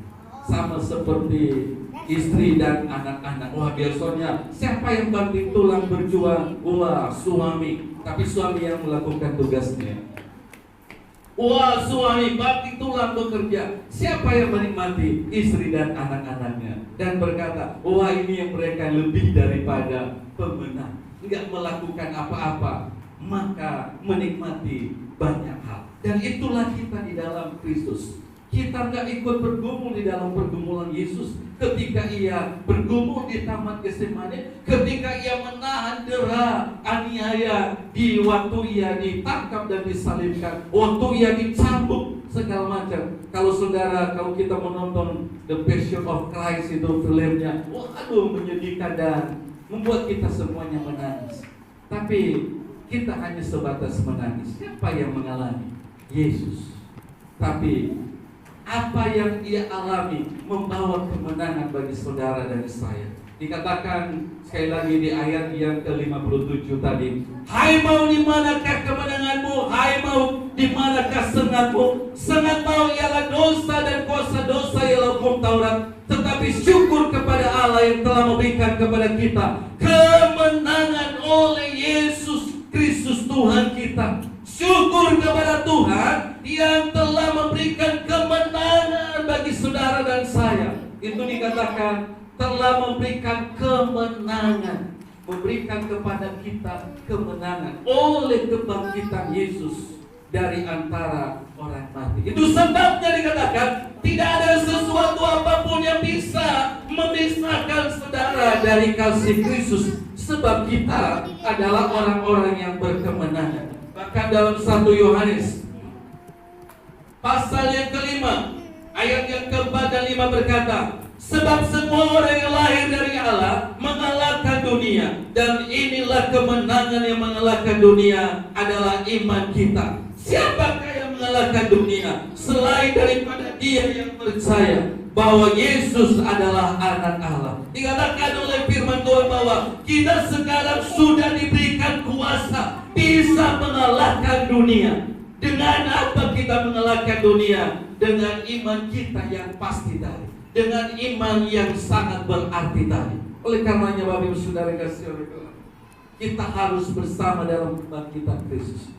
Sama seperti istri dan anak-anak. Wah, biasanya siapa yang banting tulang berjuang? Wah, suami. Tapi suami yang melakukan tugasnya. Wah, suami banting tulang bekerja. Siapa yang menikmati? Istri dan anak-anaknya. Dan berkata, wah, ini yang mereka lebih daripada pemenang. Enggak melakukan apa-apa, maka menikmati banyak hal. Dan itulah kita di dalam Kristus. Kita nggak ikut bergumul di dalam pergumulan Yesus. Ketika ia bergumul di Taman Getsemani, ketika ia menahan dera aniaya di waktu ia ditangkap dan disalibkan, waktu ia dicambuk segala macam. Kalau kita menonton The Passion of Christ itu filmnya, waduh, menyedihkan dan membuat kita semuanya menangis. Tapi kita hanya sebatas menangis. Siapa yang mengalami? Yesus. Tapi apa yang ia alami membawa kemenangan bagi saudara dan saya. Dikatakan sekali lagi di ayat yang ke-57 tadi, hai maut, di manakah kemenanganmu? Hai maut, di manakah sengatmu? Sengat maut ialah dosa, dan kuasa dosa ialah hukum Taurat. Tetapi syukur kepada Allah yang telah memberikan kepada kita kemenangan oleh Yesus Kristus Tuhan kita. Syukur kepada Tuhan yang telah memberikan kemenangan bagi saudara dan saya. Itu dikatakan telah memberikan kemenangan, memberikan kepada kita kemenangan oleh kebangkitan Yesus dari antara orang mati. Itu sebabnya dikatakan tidak ada sesuatu apapun yang bisa memisahkan saudara dari kasih Kristus, sebab kita adalah orang-orang yang berkemenangan. Bahkan dalam 1 Yohanes pasal yang ke-5 ayat yang ke-4 dan 5 berkata, sebab semua orang yang lahir dari Allah mengalahkan dunia, dan inilah kemenangan yang mengalahkan dunia adalah iman kita. Siapakah yang mengalahkan dunia selain daripada dia yang percaya bahwa Yesus adalah anak Allah? Dikatakan oleh firman Tuhan bahwa kita sekarang sudah diberikan kuasa bisa mengalahkan dunia. Dengan apa kita mengalahkan dunia? Dengan iman kita yang pasti tadi, dengan iman yang sangat berarti tadi. Oleh karenanya Bapak Ibu Saudara kasih oleh Tuhan, kita harus bersama dalam kebangkitan Kristus.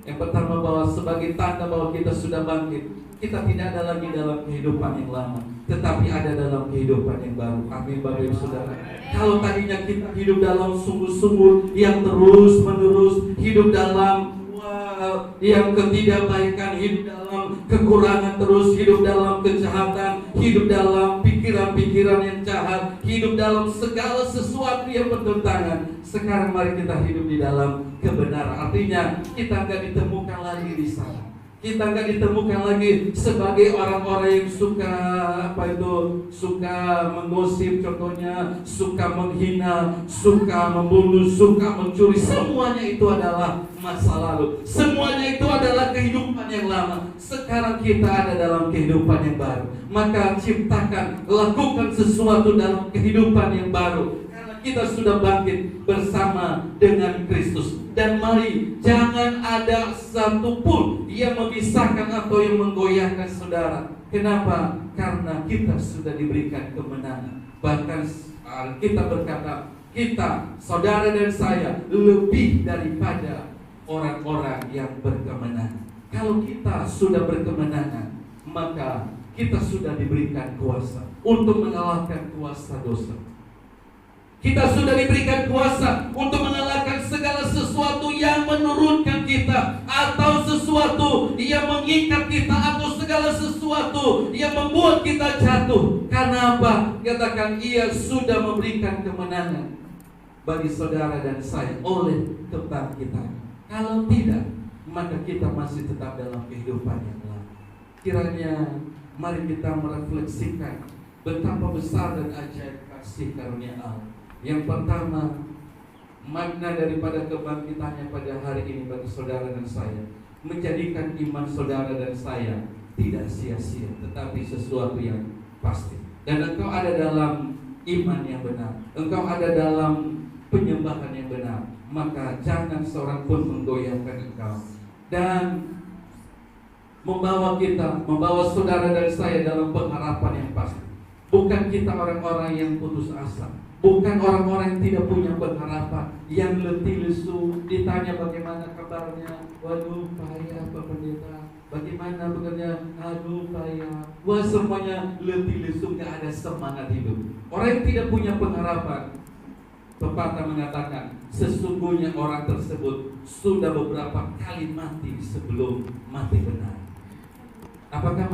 Yang pertama, bahwa sebagai tanda bahwa kita sudah bangkit, kita tidak ada lagi dalam kehidupan yang lama, tetapi ada dalam kehidupan yang baru. Amin Bapak Ibu Saudara. Kalau tadinya kita hidup dalam sumur-sumur yang terus menerus, hidup dalam yang ketidakbaikan, hidup dalam kekurangan terus, hidup dalam kejahatan, hidup dalam pikiran-pikiran yang jahat, hidup dalam segala sesuatu yang bertentangan. Sekarang mari kita hidup di dalam kebenaran. Artinya kita nggak ditemukan lagi di sana. Kita nggak ditemukan lagi sebagai orang-orang yang suka menggosip, contohnya suka menghina, suka membunuh, suka mencuri. Semuanya itu adalah masa lalu. Semuanya itu adalah kehidupan yang lama. Sekarang kita ada dalam kehidupan yang baru. Maka ciptakan, lakukan sesuatu dalam kehidupan yang baru. Kita sudah bangkit bersama dengan Kristus. Dan mari jangan ada satupun yang memisahkan atau yang menggoyahkan saudara. Kenapa? Karena kita sudah diberikan kemenangan. Bahkan kita berkata, kita, saudara dan saya, lebih daripada orang-orang yang berkemenangan. Kalau kita sudah berkemenangan, maka kita sudah diberikan kuasa untuk mengalahkan kuasa dosa. Kita sudah diberikan kuasa untuk mengalahkan segala sesuatu yang menurunkan kita, atau sesuatu yang mengikat kita, atau segala sesuatu yang membuat kita jatuh. Karena apa? Katakan, ia sudah memberikan kemenangan bagi saudara dan saya oleh kebangkitan. Kalau tidak, maka kita masih tetap dalam kehidupan yang lama. Kiranya mari kita merefleksikan betapa besar dan ajaib kasih karunia Allah. Yang pertama, makna daripada kebangkitannya pada hari ini bagi saudara dan saya, menjadikan iman saudara dan saya tidak sia-sia, tetapi sesuatu yang pasti. Dan engkau ada dalam iman yang benar, engkau ada dalam penyembahan yang benar, maka jangan seorang pun menggoyahkan engkau. Dan membawa saudara dan saya dalam pengharapan yang pasti. Bukan kita orang-orang yang putus asa, bukan orang-orang yang tidak punya pengharapan, yang letih lesu, ditanya bagaimana kabarnya, waduh payah Pak Pendeta, bagaimana bekerja, aduh payah, wah semuanya letih lesu, gak ada semangat hidup. Orang yang tidak punya pengharapan, pepatah mengatakan, sesungguhnya orang tersebut sudah beberapa kali mati sebelum mati benar. Apakah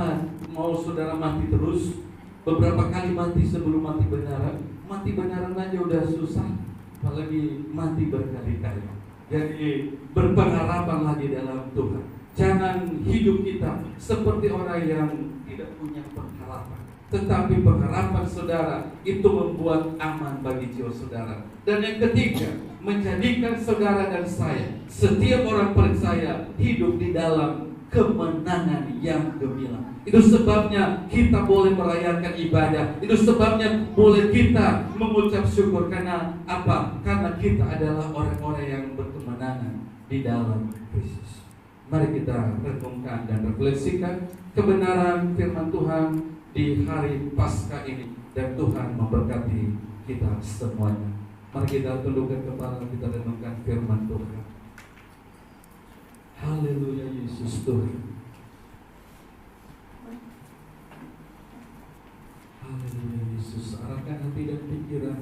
mau saudara mati terus? Beberapa kali mati sebelum mati benaran? Mati benaran aja udah susah, apalagi mati berkali-kali. Jadi berpengharapan lagi dalam Tuhan. Jangan hidup kita seperti orang yang tidak punya pengharapan. Tetapi pengharapan saudara itu membuat aman bagi jiwa saudara. Dan yang ketiga, menjadikan saudara dan saya, setiap orang percaya, hidup di dalam kemenangan yang gemilang. Itu sebabnya kita boleh merayakan ibadah. Itu sebabnya boleh kita mengucap syukur. Karena apa? Karena kita adalah orang-orang yang berkemenangan di dalam Kristus. Mari kita renungkan dan refleksikan kebenaran firman Tuhan di hari Paskah ini, dan Tuhan memberkati kita semuanya. Mari kita tundukkan kepala, kita renungkan firman Tuhan. Haleluya, Yesus Tuhan. Haleluya, Yesus. Arahkan hati dan pikiran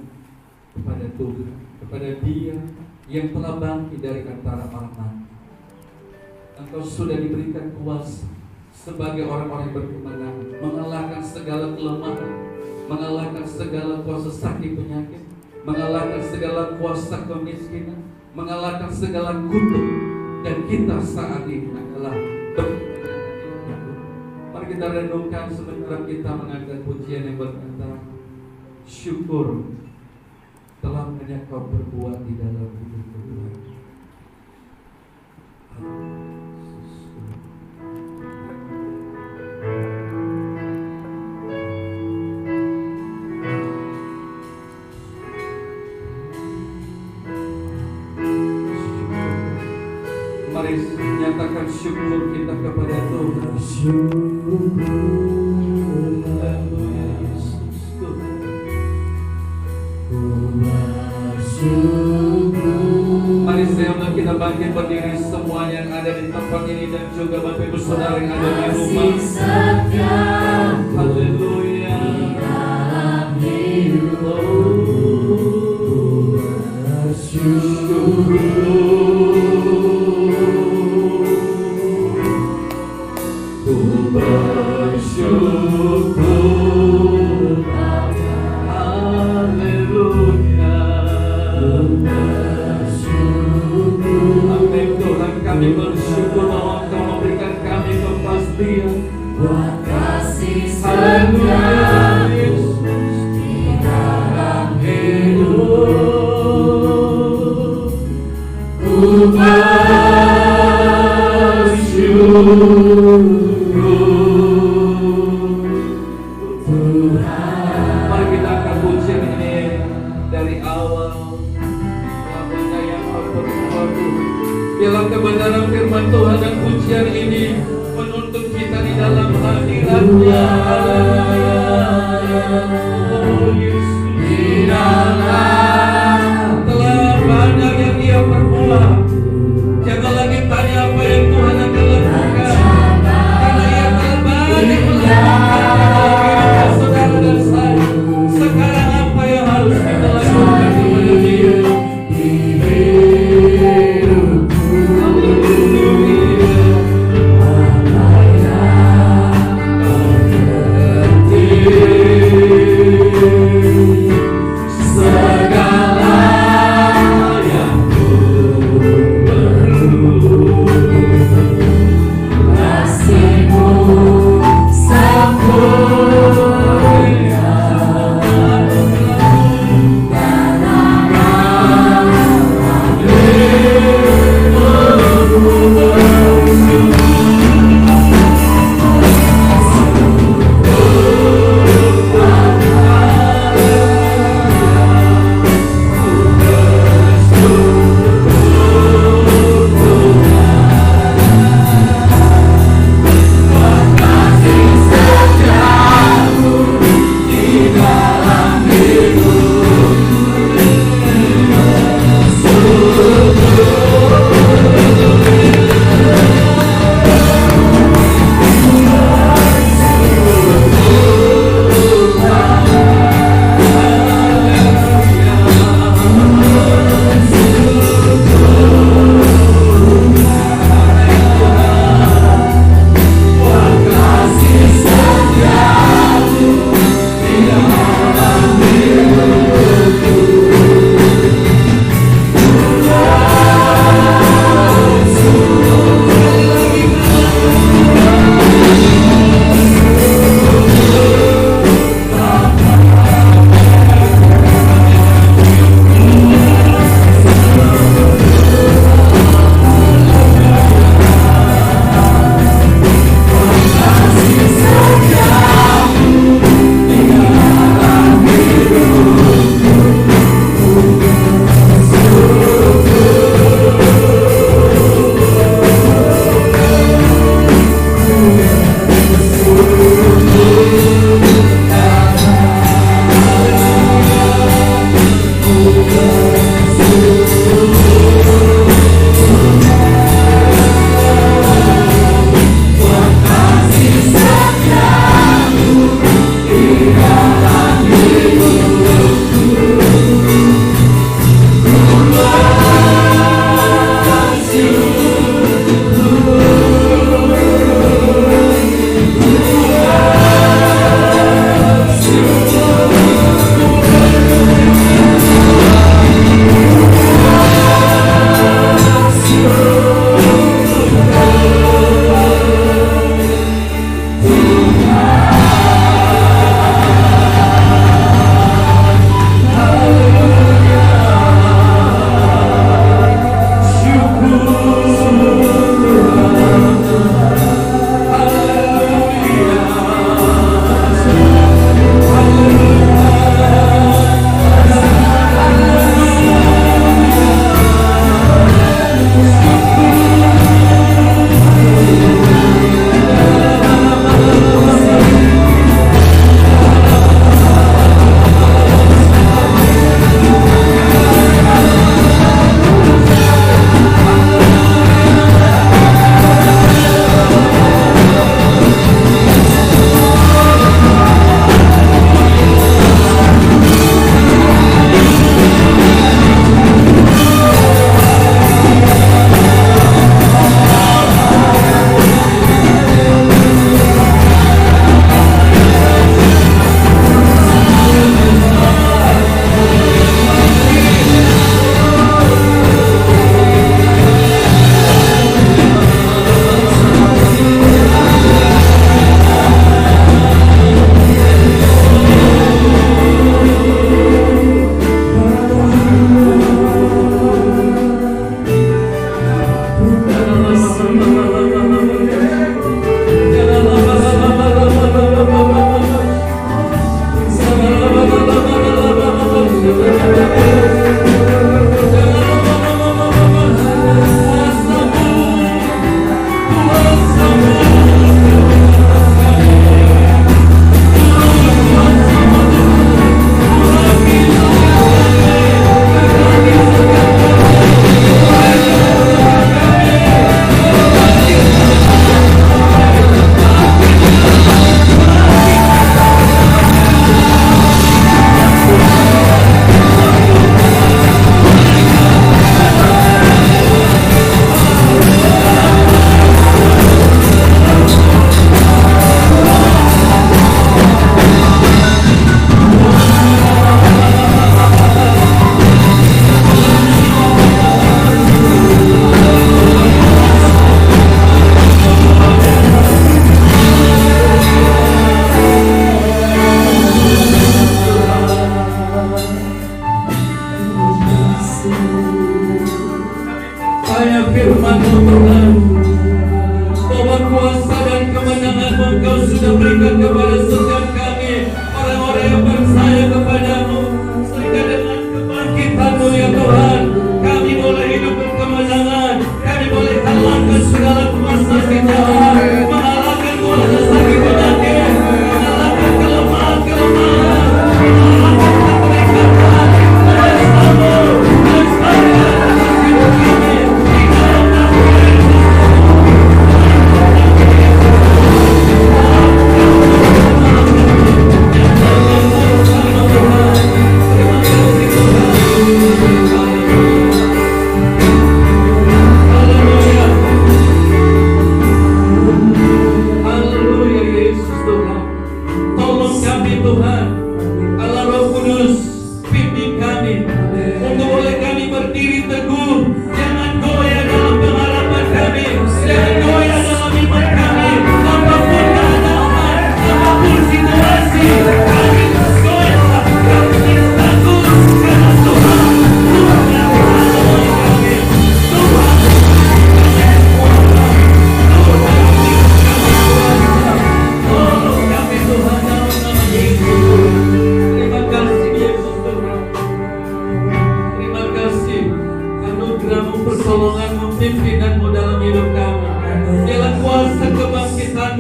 kepada Tuhan, kepada Dia yang telah bangkit dari antara orang mati. Engkau sudah diberikan kuasa sebagai orang-orang yang berkemenangan, mengalahkan segala kelemahan, mengalahkan segala kuasa sakit penyakit, mengalahkan segala kuasa kemiskinan, mengalahkan segala kutuk. Dan kita saat ini adalah berkemenangan. Mari kita renungkan sebentar, kita mengangkat pujian yang berkata, syukur telah banyak Kau berbuat di dalam hidupku Tuhan. Mari nyatakan syukur kita kepada Tuhan. Mari sejenak kita bangkit berdiri semua yang ada di tempat ini dan juga Bapak Ibu Saudara yang ada di rumah. Haleluya. Kami bersyukur bahwa Engkau memberikan kami kepastian buat kasih setia di dalam hidup. Ku bersyukur Tuhan. Mari kita angkat pujian ini dari awal. Lamanya yang berbuat Tuhan. Biarlah kebenaran firman Tuhan dan pujian ini menuntun kita di dalam hadirat-Nya. Oh Yesus, di dalam telah banyak yang Dia perbuat. Jangan lagi tanya apa yang Tuhan akan lakukan, karena Ia telah banyak melakukan kehidupan saudara dan saya. Sekarang apa yang harus kita lakukan kepada Dia? Segala yang ku perlu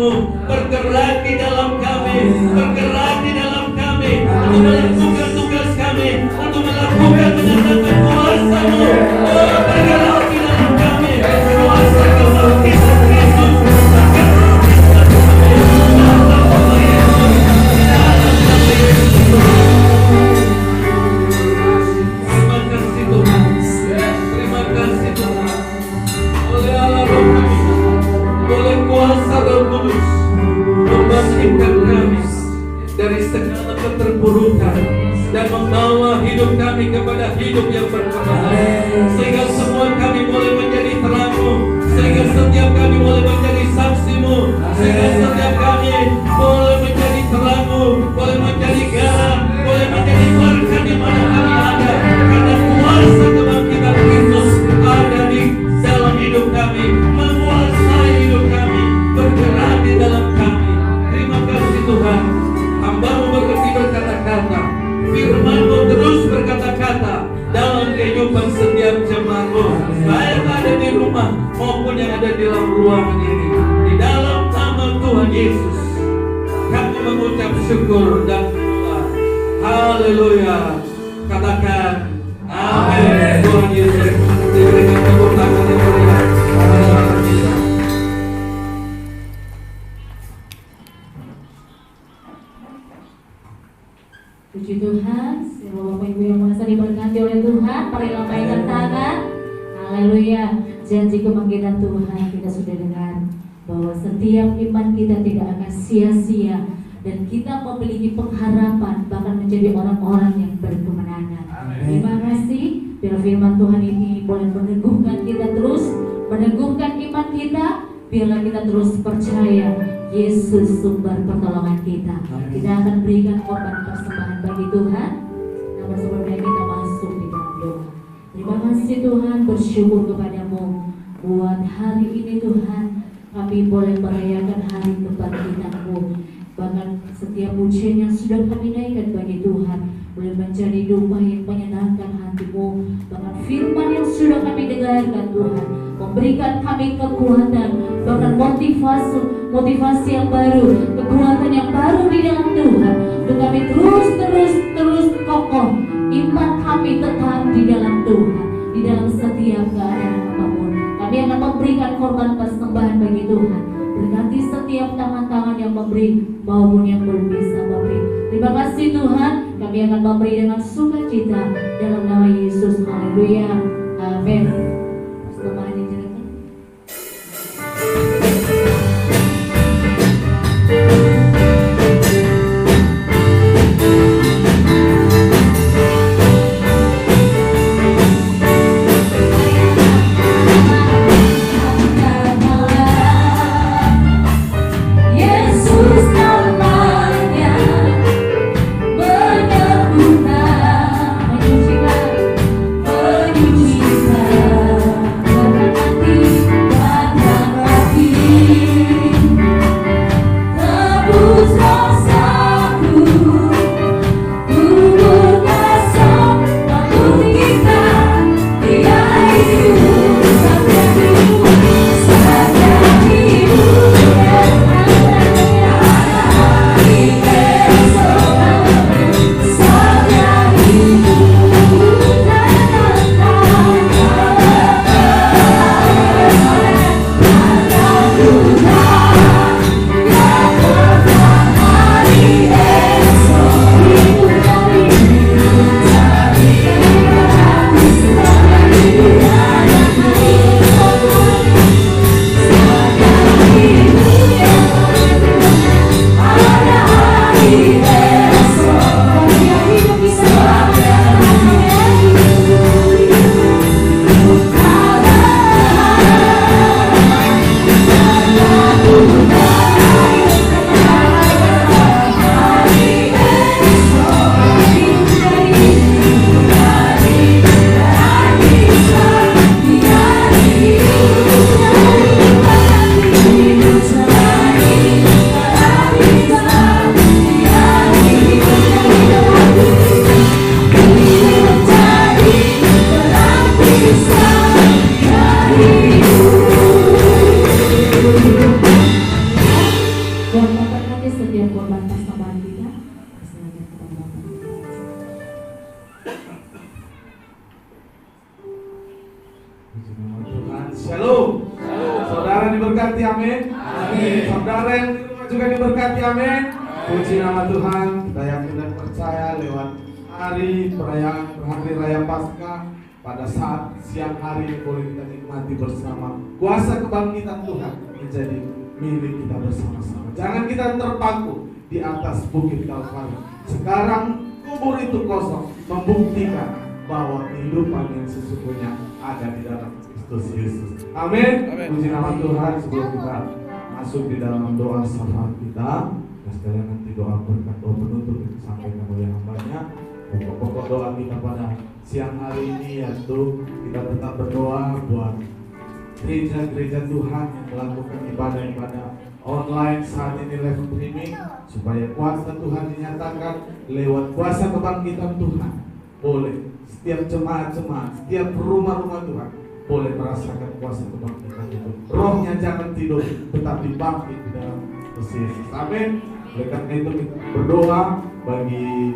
firman-Mu, bergerak di dalam kami, bergerak di dalam kami, untuk melakukan tugas kami, untuk melakukan menyatakan kuasa-Mu. Oh, bergerak di dalam kami, kuasa kebangkitan Yesus, bergerak di dalam kami, dalam nama Yesus, dalam nama Yesus. Terima kasih Tuhan, terima kasih Tuhan. Oleh Allah Roh kami, oleh kuasa Roh Kudus, membangkitkan kami dari segala keterpurukan dan membawa hidup kami kepada hidup yang berkemenangan, sehingga semua kami boleh menjadi terang-Mu, sehingga setiap kami boleh menjadi saksi-Mu, sehingga setiap kami boleh menjadi terang-Mu, boleh menjadi garam, boleh menjadi berkat di mana kami ada, karena kuasa kebangkitan Kristus ada di dalam hidup kami, menguasai hidup kami, bergerak di dalam kami. Terima kasih Tuhan, hamba-Mu berhenti berkata-kata, firman-Mu terus berkata-kata dalam kehidupan setiap jemaat-Mu, baik ada di rumah maupun yang ada di dalam ruangan ini. Di dalam nama Tuhan Yesus kami mengucap syukur dan berdoa. Haleluya. Katakan amin. Tuhan Yesus diberikan tepuk tangan yang meriah kepada kita. Puji Tuhan, semua Bapak Ibu yang merasa diberkati oleh Tuhan, mari lambaikan tangan. Haleluya. Janji kebangkitan Tuhan kita sudah dengar bahwa setiap iman kita tidak akan sia-sia dan kita memiliki pengharapan bahkan menjadi orang-orang yang berkemenangan. Terima kasih. Biar firman Tuhan ini boleh meneguhkan kita terus, meneguhkan iman kita. Biarlah kita terus percaya Yesus sumber pertolongan kita. Kita akan berikan korban persembahan bagi Tuhan. Namun sebelumnya kita masuk di dalam doa. Terima kasih Tuhan, bersyukur kepadamu buat hari ini Tuhan. Kami boleh merayakan hari kebangkitan-Mu. Bahkan setiap pujian yang sudah kami naikkan bagi Tuhan boleh menjadi doa yang menyenangkan hati-Mu. Bahkan firman yang sudah kami dengarkan Tuhan memberikan kami kekuatan, bahkan motivasi yang baru, kekuatan yang baru di dalam Tuhan untuk kami terus kokoh. Iman kami tetap di dalam Tuhan, di dalam setiap keadaan apapun. Kami akan memberikan korban persembahan bagi Tuhan. Berkati setiap tangan-tangan yang memberi maupun yang belum bisa memberi. Terima kasih Tuhan, kami akan memberi dengan sukacita dalam nama Yesus. Haleluya. Amin. Persembahan dijelaskan. Menyucikan diberkati, amin. Saudara yang di rumah juga diberkati, amin. Puji nama Tuhan, kita yakin dan percaya lewat hari perayaan hari raya Paskah, pada saat siang hari boleh kita nikmati bersama kuasa kebangkitan Tuhan menjadi milik kita bersama-sama. Jangan kita terpaku di atas bukit Kalvari. Sekarang kubur itu kosong, membuktikan bahwa kehidupan yang sesungguhnya ada di dalam Kristus Yesus. Amin. Puji nama Tuhan. Sebelum kita masuk di dalam doa syafaat kita, sekalian nanti doa berkat doa penutup yang disampaikan oleh hambanya. Pokok-pokok doa kita pada siang hari ini yaitu kita tetap berdoa buat gereja-gereja Tuhan yang melakukan ibadah-ibadah online saat ini live streaming, supaya kuasa Tuhan dinyatakan lewat kuasa kebangkitan Tuhan. Boleh setiap jemaat-jemaat, setiap rumah-rumah Tuhan boleh merasakan kuasa kebangkitan itu. Rohnya jangan tidur, tetap dibangkit di dalam Yesus. Amin. Oleh karena itu kita berdoa bagi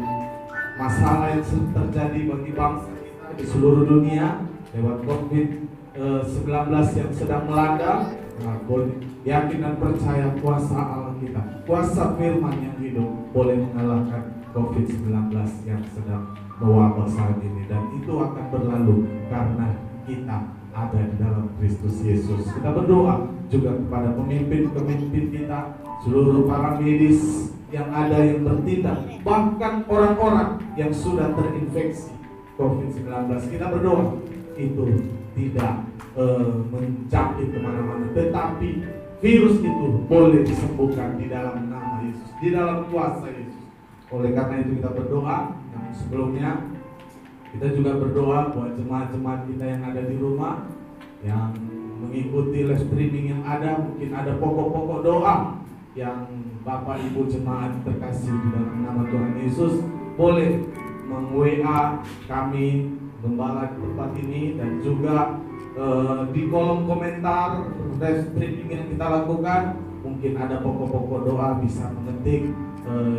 masalah yang terjadi bagi bangsa kita di seluruh dunia lewat COVID-19 yang sedang melanda. Nah, boleh yakin dan percaya kuasa Allah kita, kuasa firman yang hidup boleh mengalahkan COVID-19 yang sedang mewabah saat ini, dan itu akan berlalu karena kita ada di dalam Kristus Yesus. Kita berdoa juga kepada pemimpin-pemimpin kita, seluruh para medis yang ada yang bertindak, bahkan orang-orang yang sudah terinfeksi COVID-19. Kita berdoa itu tidak menjangkit kemana-mana, tetapi virus itu boleh disembuhkan di dalam nama Yesus, di dalam kuasa Yesus. Oleh karena itu kita berdoa. Yang sebelumnya kita juga berdoa buat jemaat-jemaat kita yang ada di rumah, yang mengikuti live streaming yang ada. Mungkin ada pokok-pokok doa yang Bapak Ibu jemaat terkasih di dalam nama Tuhan Yesus boleh meng-WA kami gembala di tempat ini, dan juga di kolom komentar live streaming yang kita lakukan. Mungkin ada pokok-pokok doa, bisa mengetik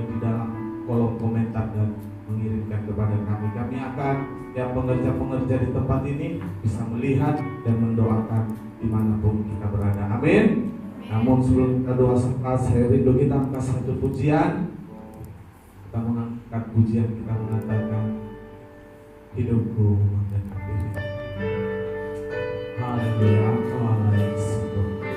di dalam kolom komentar dan mengirimkan kepada kami. Kami akan, yang pengerja-pengerja di tempat ini bisa melihat dan mendoakan dimanapun kita berada. Amin. Namun sebelum kita doa syafaat, saya rindu kita angkat satu pujian. Kita mengangkat pujian, kita mengatakan hidupku mengenal diri. Haleluya, Engkau Allah yang sempurna.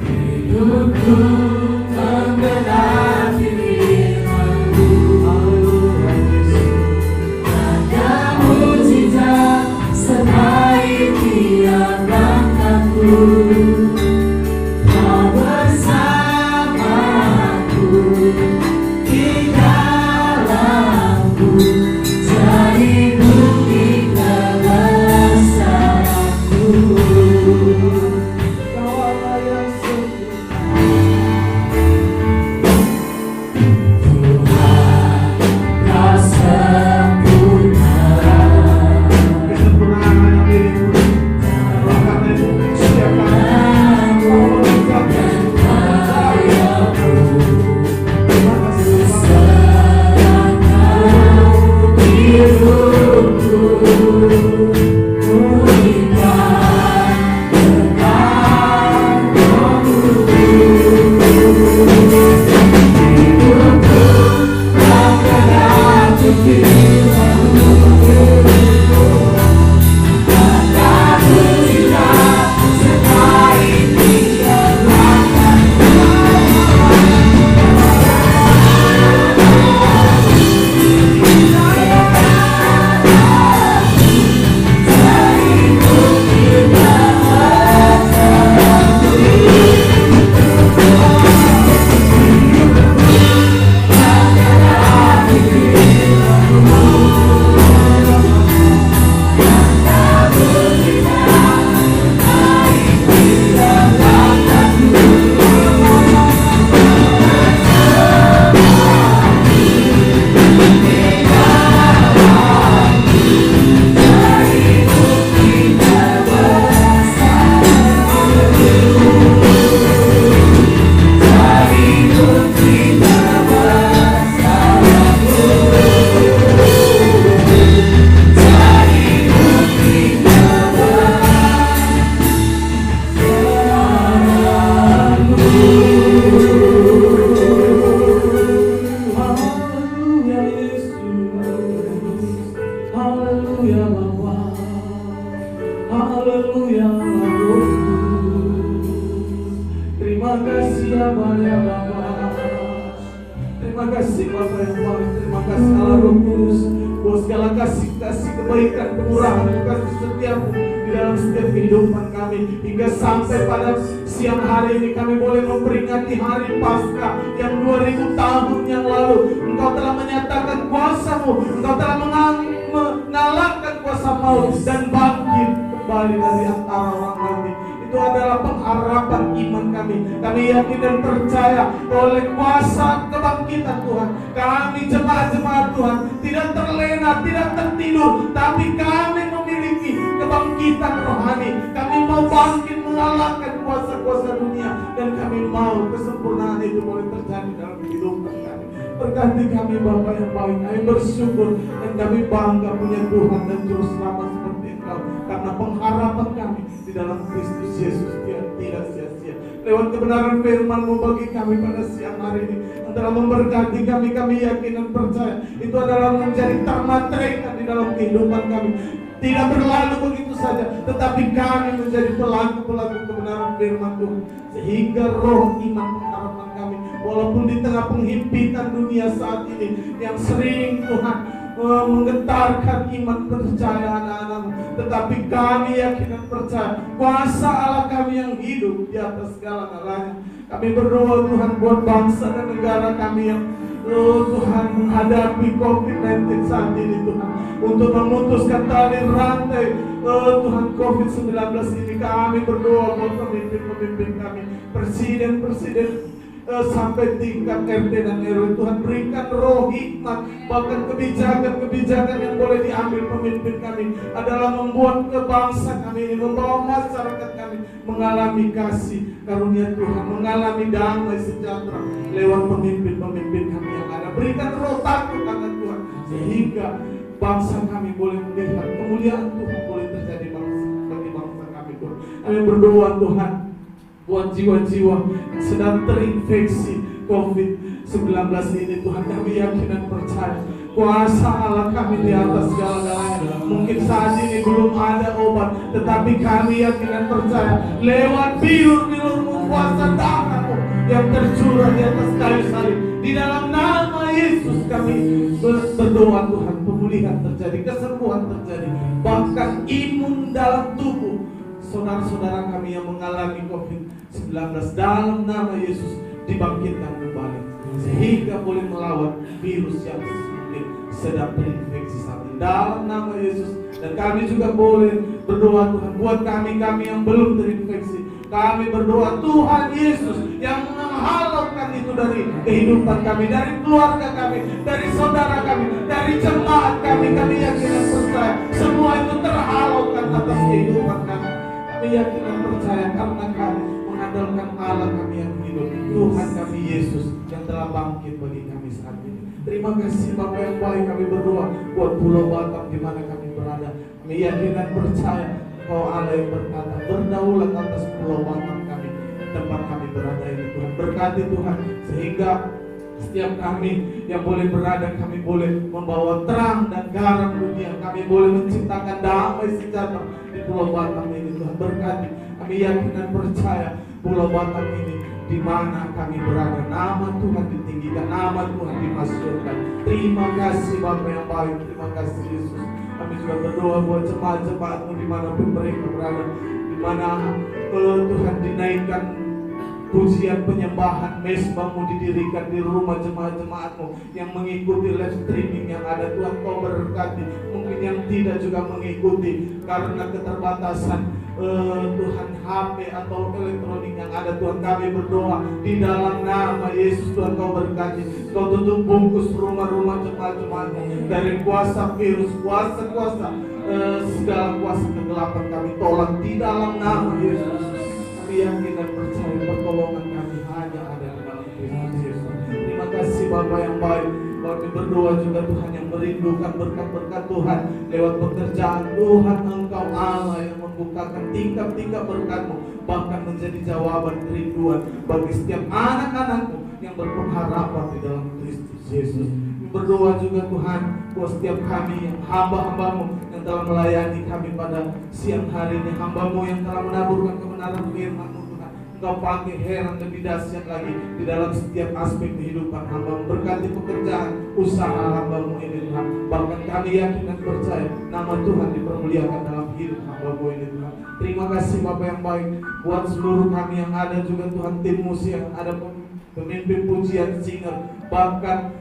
Hidupku mengenal diri-Mu. Haleluya Yesus. Ada mujizat sertai tiap langkahku. Kau bersamaku di dalamku, jadi bukti kebesaranku. Kau Allah yang sempurna. Tuhan, Kau sempurna. Kesempurnaan hanya milik-Mu. Oleh karena itu, setiap kali Haleluya Roh Kudus. Terima kasih Bapa ya Bapa. Terima kasih Bapa yang baik. Terima kasih Allah Roh Kudus. Buat segala kasih kebaikan, kemurahan, kasih setiamu di dalam setiap kehidupan kami. Hingga sampai pada siang hari ini kami boleh memperingati hari Paskah yang 2000 tahun yang lalu. Engkau telah menyatakan kuasa-Mu, Engkau telah mengalahkan kuasa maut dan bangkit kembali dari antara orang mati. Itu adalah pengharapan iman kami. Kami yakin dan percaya oleh kuasa kebangkitan Tuhan, kami jemaat-jemaat Tuhan tidak terlena, tidak tertidur, tapi kami memiliki kebangkitan rohani. Kami mau bangkit mengalahkan kuasa-kuasa dunia, dan kami mau kesempurnaan itu boleh terjadi dalam kehidupan kami. Berkati kami Bapa yang baik. Kami bersyukur dan kami bangga punya Tuhan dan Juru Selamat seperti Engkau, karena pengharapan kami di dalam Kristus Yesus tidak sia-sia. Lewat kebenaran firman-Mu bagi kami pada siang hari ini, yang telah memberkati kami, kami yakin dan percaya itu adalah menjadi termatrekan di dalam kehidupan kami. Tidak berlalu begitu saja, tetapi kami menjadi pelaku-pelaku kebenaran firman Tuhan, sehingga roh iman pengharapan kami, walaupun di tengah penghimpitan dunia saat ini yang sering Tuhan menggetarkan iman percaya anak-anak-Mu, tetapi kami yakin dan percaya kuasa Allah kami yang hidup di atas segala-galanya. Kami berdoa Tuhan buat bangsa dan negara kami yang Tuhan menghadapi COVID-19 saat ini Tuhan, untuk memutuskan tali rantai Tuhan COVID-19 ini. Kami berdoa buat pemimpin-pemimpin kami, presiden-presiden sampai tingkat RT dan RW. Tuhan berikan roh hikmat, bahkan kebijakan-kebijakan yang boleh diambil pemimpin kami adalah membuat bangsa kami ini, membawa masyarakat kami mengalami kasih karunia Tuhan, mengalami damai sejahtera lewat pemimpin-pemimpin kami yang ada. Berikan roh takut akan Tuhan, sehingga bangsa kami boleh melihat kemuliaan Tuhan boleh terjadi bagi bangsa kami Tuhan. Kami berdoa Tuhan buat jiwa-jiwa yang sedang terinfeksi COVID-19 ini Tuhan. Kami yakin dan percaya kuasa Allah kami di atas segala-galanya. Mungkin saat ini belum ada obat, tetapi kami yakin dan percaya lewat bilur-bilur-Mu, kuasa darah-Mu yang tercurah di atas kayu salib, di dalam nama Yesus kami berdoa Tuhan, pemulihan terjadi, kesembuhan terjadi, bahkan imun dalam tubuh saudara-saudara kami yang mengalami COVID-19 dalam nama Yesus dibangkitkan kembali, sehingga boleh melawan virus yang mungkin sedang terinfeksi saat ini dalam nama Yesus. Dan kami juga boleh berdoa Tuhan buat kami yang belum terinfeksi. Kami berdoa Tuhan Yesus yang menghalaukan itu dari kehidupan kami, dari keluarga kami, dari saudara kami, dari jemaat kami. Kami yakin dan percaya semua itu terhalaukan atas kehidupan kami. Kami yakin dan percaya karena kami mengandalkan Allah kami yang hidup, Tuhan kami Yesus yang telah bangkit bagi kami saat ini. Terima kasih Bapa yang baik. Kami berdoa buat Pulau Batam di mana kami berada. Kami yakin dan percaya Kau Allah yang berkata berdaulat atas Pulau Batam kami, tempat kami berada ini Tuhan. Berkati Tuhan sehingga setiap kami yang boleh berada, kami boleh membawa terang dan garam dunia. Kami boleh menciptakan damai sejahtera di Pulau Batam ini Tuhan. Berkati, kami yakin dan percaya Pulau Batam ini di mana kami berada, nama Tuhan ditinggikan, nama Tuhan dimasyhurkan. Terima kasih Bapa yang baik, terima kasih Yesus. Kami juga berdoa buat jemaat-jemaat-Mu dimanapun mereka berada, di mana Tuhan dinaikkan pujian penyembahan, mesbah-Mu didirikan di rumah jemaat-jemaat-Mu yang mengikuti live streaming yang ada. Tuhan Kau berkati, mungkin yang tidak juga mengikuti karena keterbatasan Tuhan HP atau elektronik yang ada. Tuhan kami berdoa di dalam nama Yesus, Tuhan Kau berkati, Kau tutup bungkus rumah-rumah jemaat-jemaat-Mu dari kuasa virus, kuasa-kuasa segala kuasa kegelapan kami tolak di dalam nama Yesus. Kami yakin dan percaya pertolongan kami hanya ada di dalam Kristus Yesus. Terima kasih Bapa yang baik. Kami berdoa juga Tuhan yang merindukan berkat-berkat Tuhan lewat pekerjaan Tuhan. Engkau Allah yang membukakan tingkap-tingkap berkat-Mu, bahkan menjadi jawaban kerinduan bagi setiap anak-anak-Mu yang berpengharapan di dalam Kristus Yesus. Berdoa juga Tuhan buat setiap kami yang hamba-hamba-Mu yang telah melayani kami pada siang hari ini. Hamba-Mu yang telah menaburkan kebenaran firman-Mu Tuhan, Engkau pakai heran lebih dahsyat lagi di dalam setiap aspek kehidupan hamba-Mu. Berkati pekerjaan usaha hamba-Mu ini Tuhan. Bahkan kami yakin dan percaya nama Tuhan dipermuliakan dalam hidup hamba-Mu ini Tuhan. Terima kasih Bapa yang baik buat seluruh kami yang ada juga Tuhan, tim musik yang ada, pemimpin pujian, singer, bahkan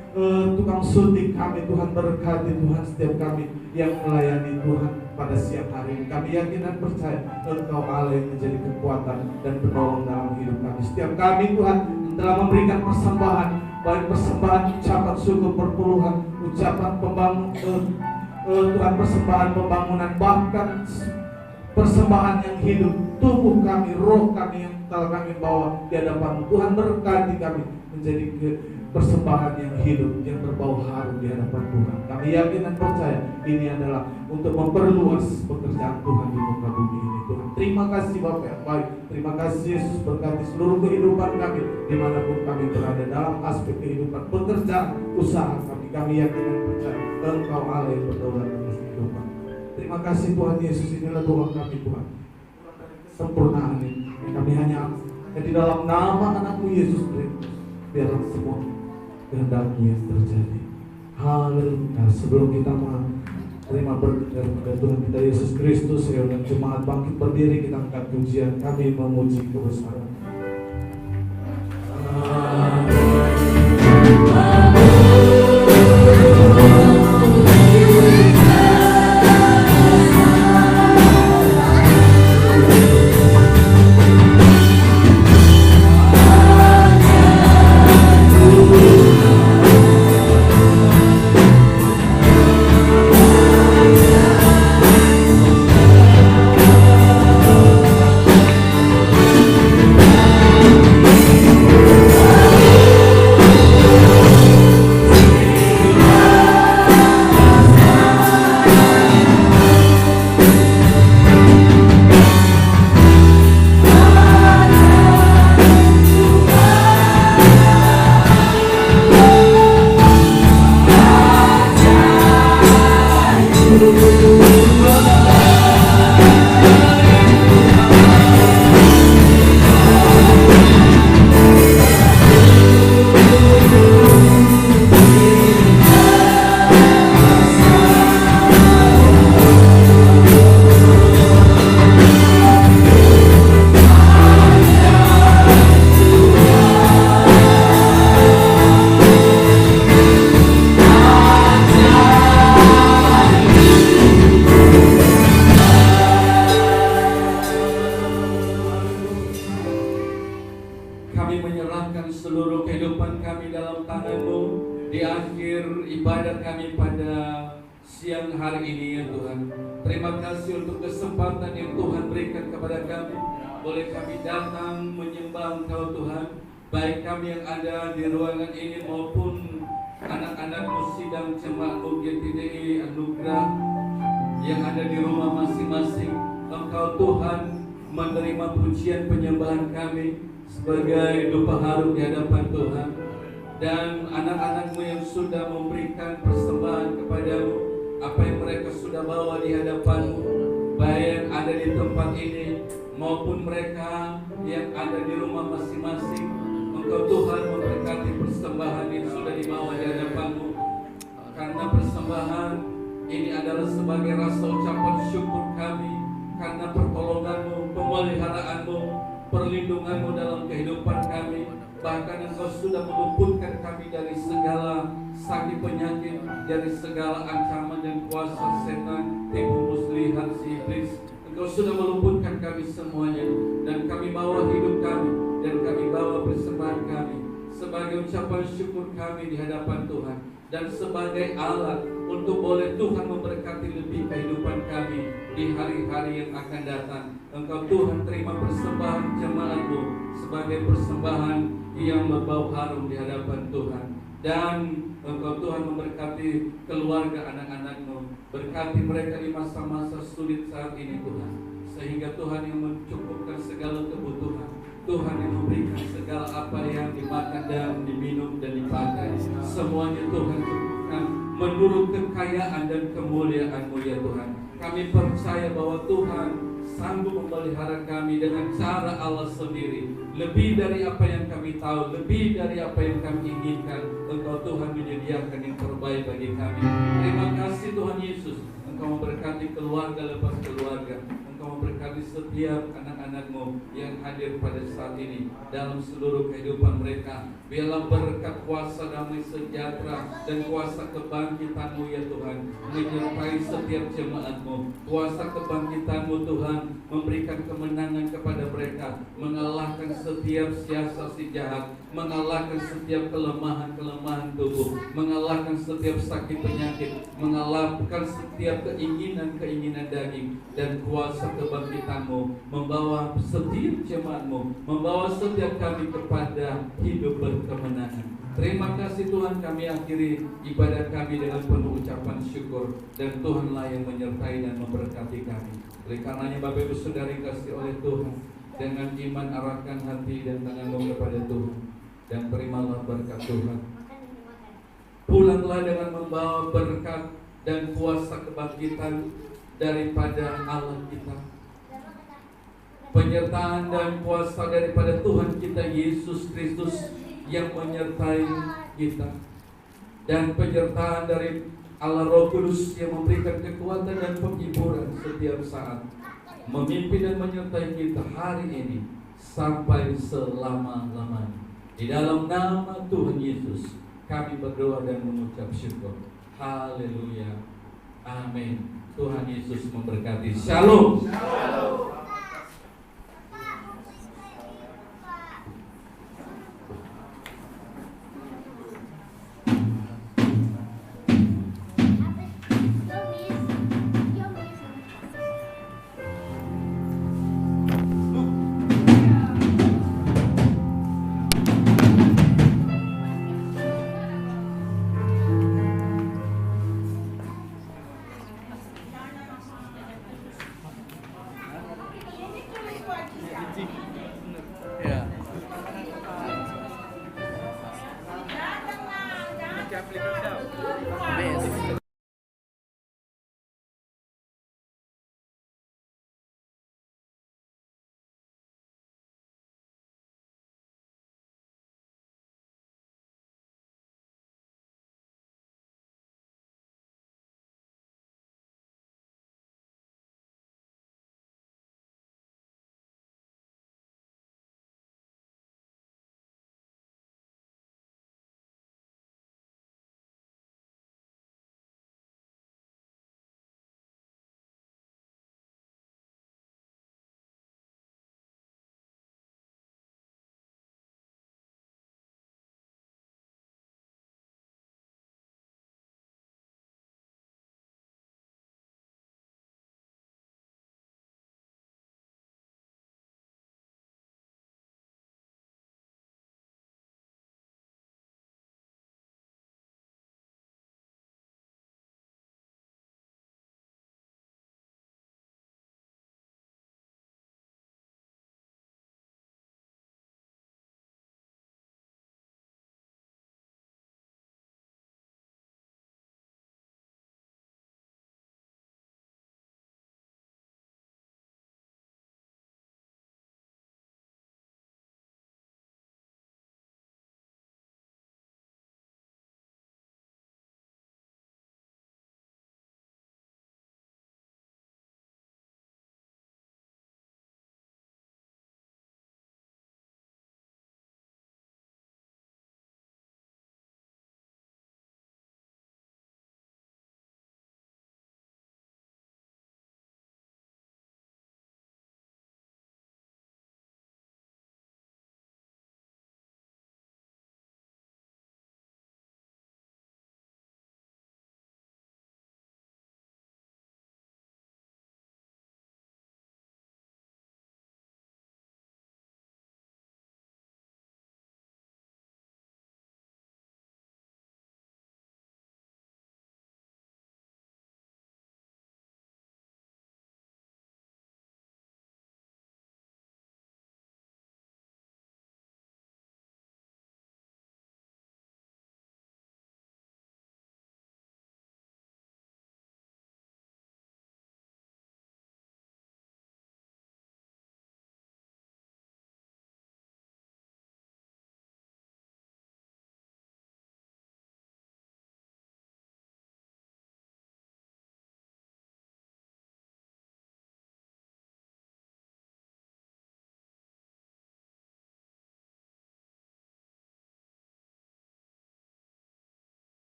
tukang syuting kami Tuhan. Berkati Tuhan setiap kami yang melayani Tuhan pada siang hari ini. Kami yakin dan percaya Engkau Allah yang menjadi kekuatan dan penolong dalam hidup kami. Setiap kami Tuhan telah memberikan persembahan, baik persembahan ucapan syukur perpuluhan, ucapan Tuhan persembahan pembangunan, bahkan persembahan yang hidup, tubuh kami, roh kami yang telah kami bawa di hadapan Tuhan. Berkati kami menjadi persembahan yang hidup, yang berbau harum di hadapan Tuhan. Kami yakin dan percaya ini adalah untuk memperluas pekerjaan Tuhan di muka bumi ini Tuhan. Terima kasih Bapa yang baik. Terima kasih Yesus, berkati seluruh kehidupan kami dimanapun kami berada dalam aspek kehidupan, pekerjaan, usaha kami. Kami yakin dan percaya Engkau Allah yang berdaulat atas kehidupan. Terima kasih Tuhan Yesus, inilah doa kami Tuhan. Sempurnaan ini kami hanya di dalam nama anakmu Yesus Kristus, biarlah semua kehendak-Mu yang terjadi. Haleluya. Sebelum kita menerima berkat dari Tuhan kita Yesus Kristus, ya, dan jemaat bangkit berdiri, kita angkat pujian, kami memuji kebesaran. Pujian penyembahan kami sebagai dupa harum di hadapan Tuhan, dan anak-anak-Mu yang sudah memberikan persembahan kepadamu, apa yang mereka sudah bawa di hadapan-Mu, baik yang ada di tempat ini maupun mereka yang ada di rumah masing-masing. Engkau Tuhan memberkati persembahan yang sudah dibawa di hadapan-Mu, karena persembahan ini adalah sebagai rasa ucapan syukur kami karena pertolongan-Mu, pemeliharaanmu, perlindungan-Mu dalam kehidupan kami. Bahkan Engkau sudah meluputkan kami dari segala sakit penyakit, dari segala ancaman dan kuasa setan, tipu muslihat si iblis. Engkau sudah meluputkan kami semuanya, dan kami bawa hidup kami, dan kami bawa persembahan kami sebagai ucapan syukur kami di hadapan Tuhan, dan sebagai alat untuk boleh Tuhan memberkati lebih kehidupan kami di hari-hari yang akan datang. Engkau Tuhan terima persembahan jemaat-Mu sebagai persembahan yang berbau harum di hadapan Tuhan. Dan Engkau Tuhan memberkati keluarga anak-anak-Mu, berkati mereka di masa-masa sulit saat ini Tuhan, sehingga Tuhan yang mencukupkan segala kebutuhan, Tuhan yang memberikan segala apa yang dimakan dan diminum dan dipakai, semuanya Tuhan cukupkan menurut kekayaan dan kemuliaan-Mu ya Tuhan. Kami percaya bahwa Tuhan sanggup memelihara kami dengan cara Allah sendiri. Lebih dari apa yang kami tahu, lebih dari apa yang kami inginkan, Engkau Tuhan menyediakan yang terbaik bagi kami. Terima kasih Tuhan Yesus. Engkau memberkati keluarga lepas keluarga. Engkau memberkati setiap anak-anak-Mu yang hadir pada saat ini dalam seluruh kehidupan mereka. Biarlah berkat kuasa damai sejahtera dan kuasa kebangkitan-Mu ya Tuhan menyertai setiap jemaat-Mu. Kuasa kebangkitan-Mu Tuhan memberikan kemenangan kepada mereka, mengalahkan setiap siasat si jahat, mengalahkan setiap kelemahan-kelemahan tubuh, mengalahkan setiap sakit penyakit, mengalahkan setiap keinginan-keinginan daging, dan kuasa kebangkitan-Mu membawa setiap jemaat-Mu, membawa setiap kami kepada hidup berkemenangan. Terima kasih Tuhan, kami akhiri ibadah kami dengan penuh ucapan syukur, dan Tuhanlah yang menyertai dan memberkati kami. Oleh karenanya Bapak Ibu Saudari kasih oleh Tuhan, dengan iman arahkan hati dan tanganmu kepada Tuhan, dan terimalah berkat Tuhan. Pulanglah dengan membawa berkat dan kuasa kebangkitan daripada Allah kita, penyertaan dan kuasa daripada Tuhan kita Yesus Kristus yang menyertai kita, dan penyertaan dari Allah Roh Kudus yang memberikan kekuatan dan penghiburan setiap saat, memimpin dan menyertai kita hari ini sampai selama-lamanya. Di dalam nama Tuhan Yesus kami berdoa dan mengucap syukur. Haleluya. Amin. Tuhan Yesus memberkati. Shalom.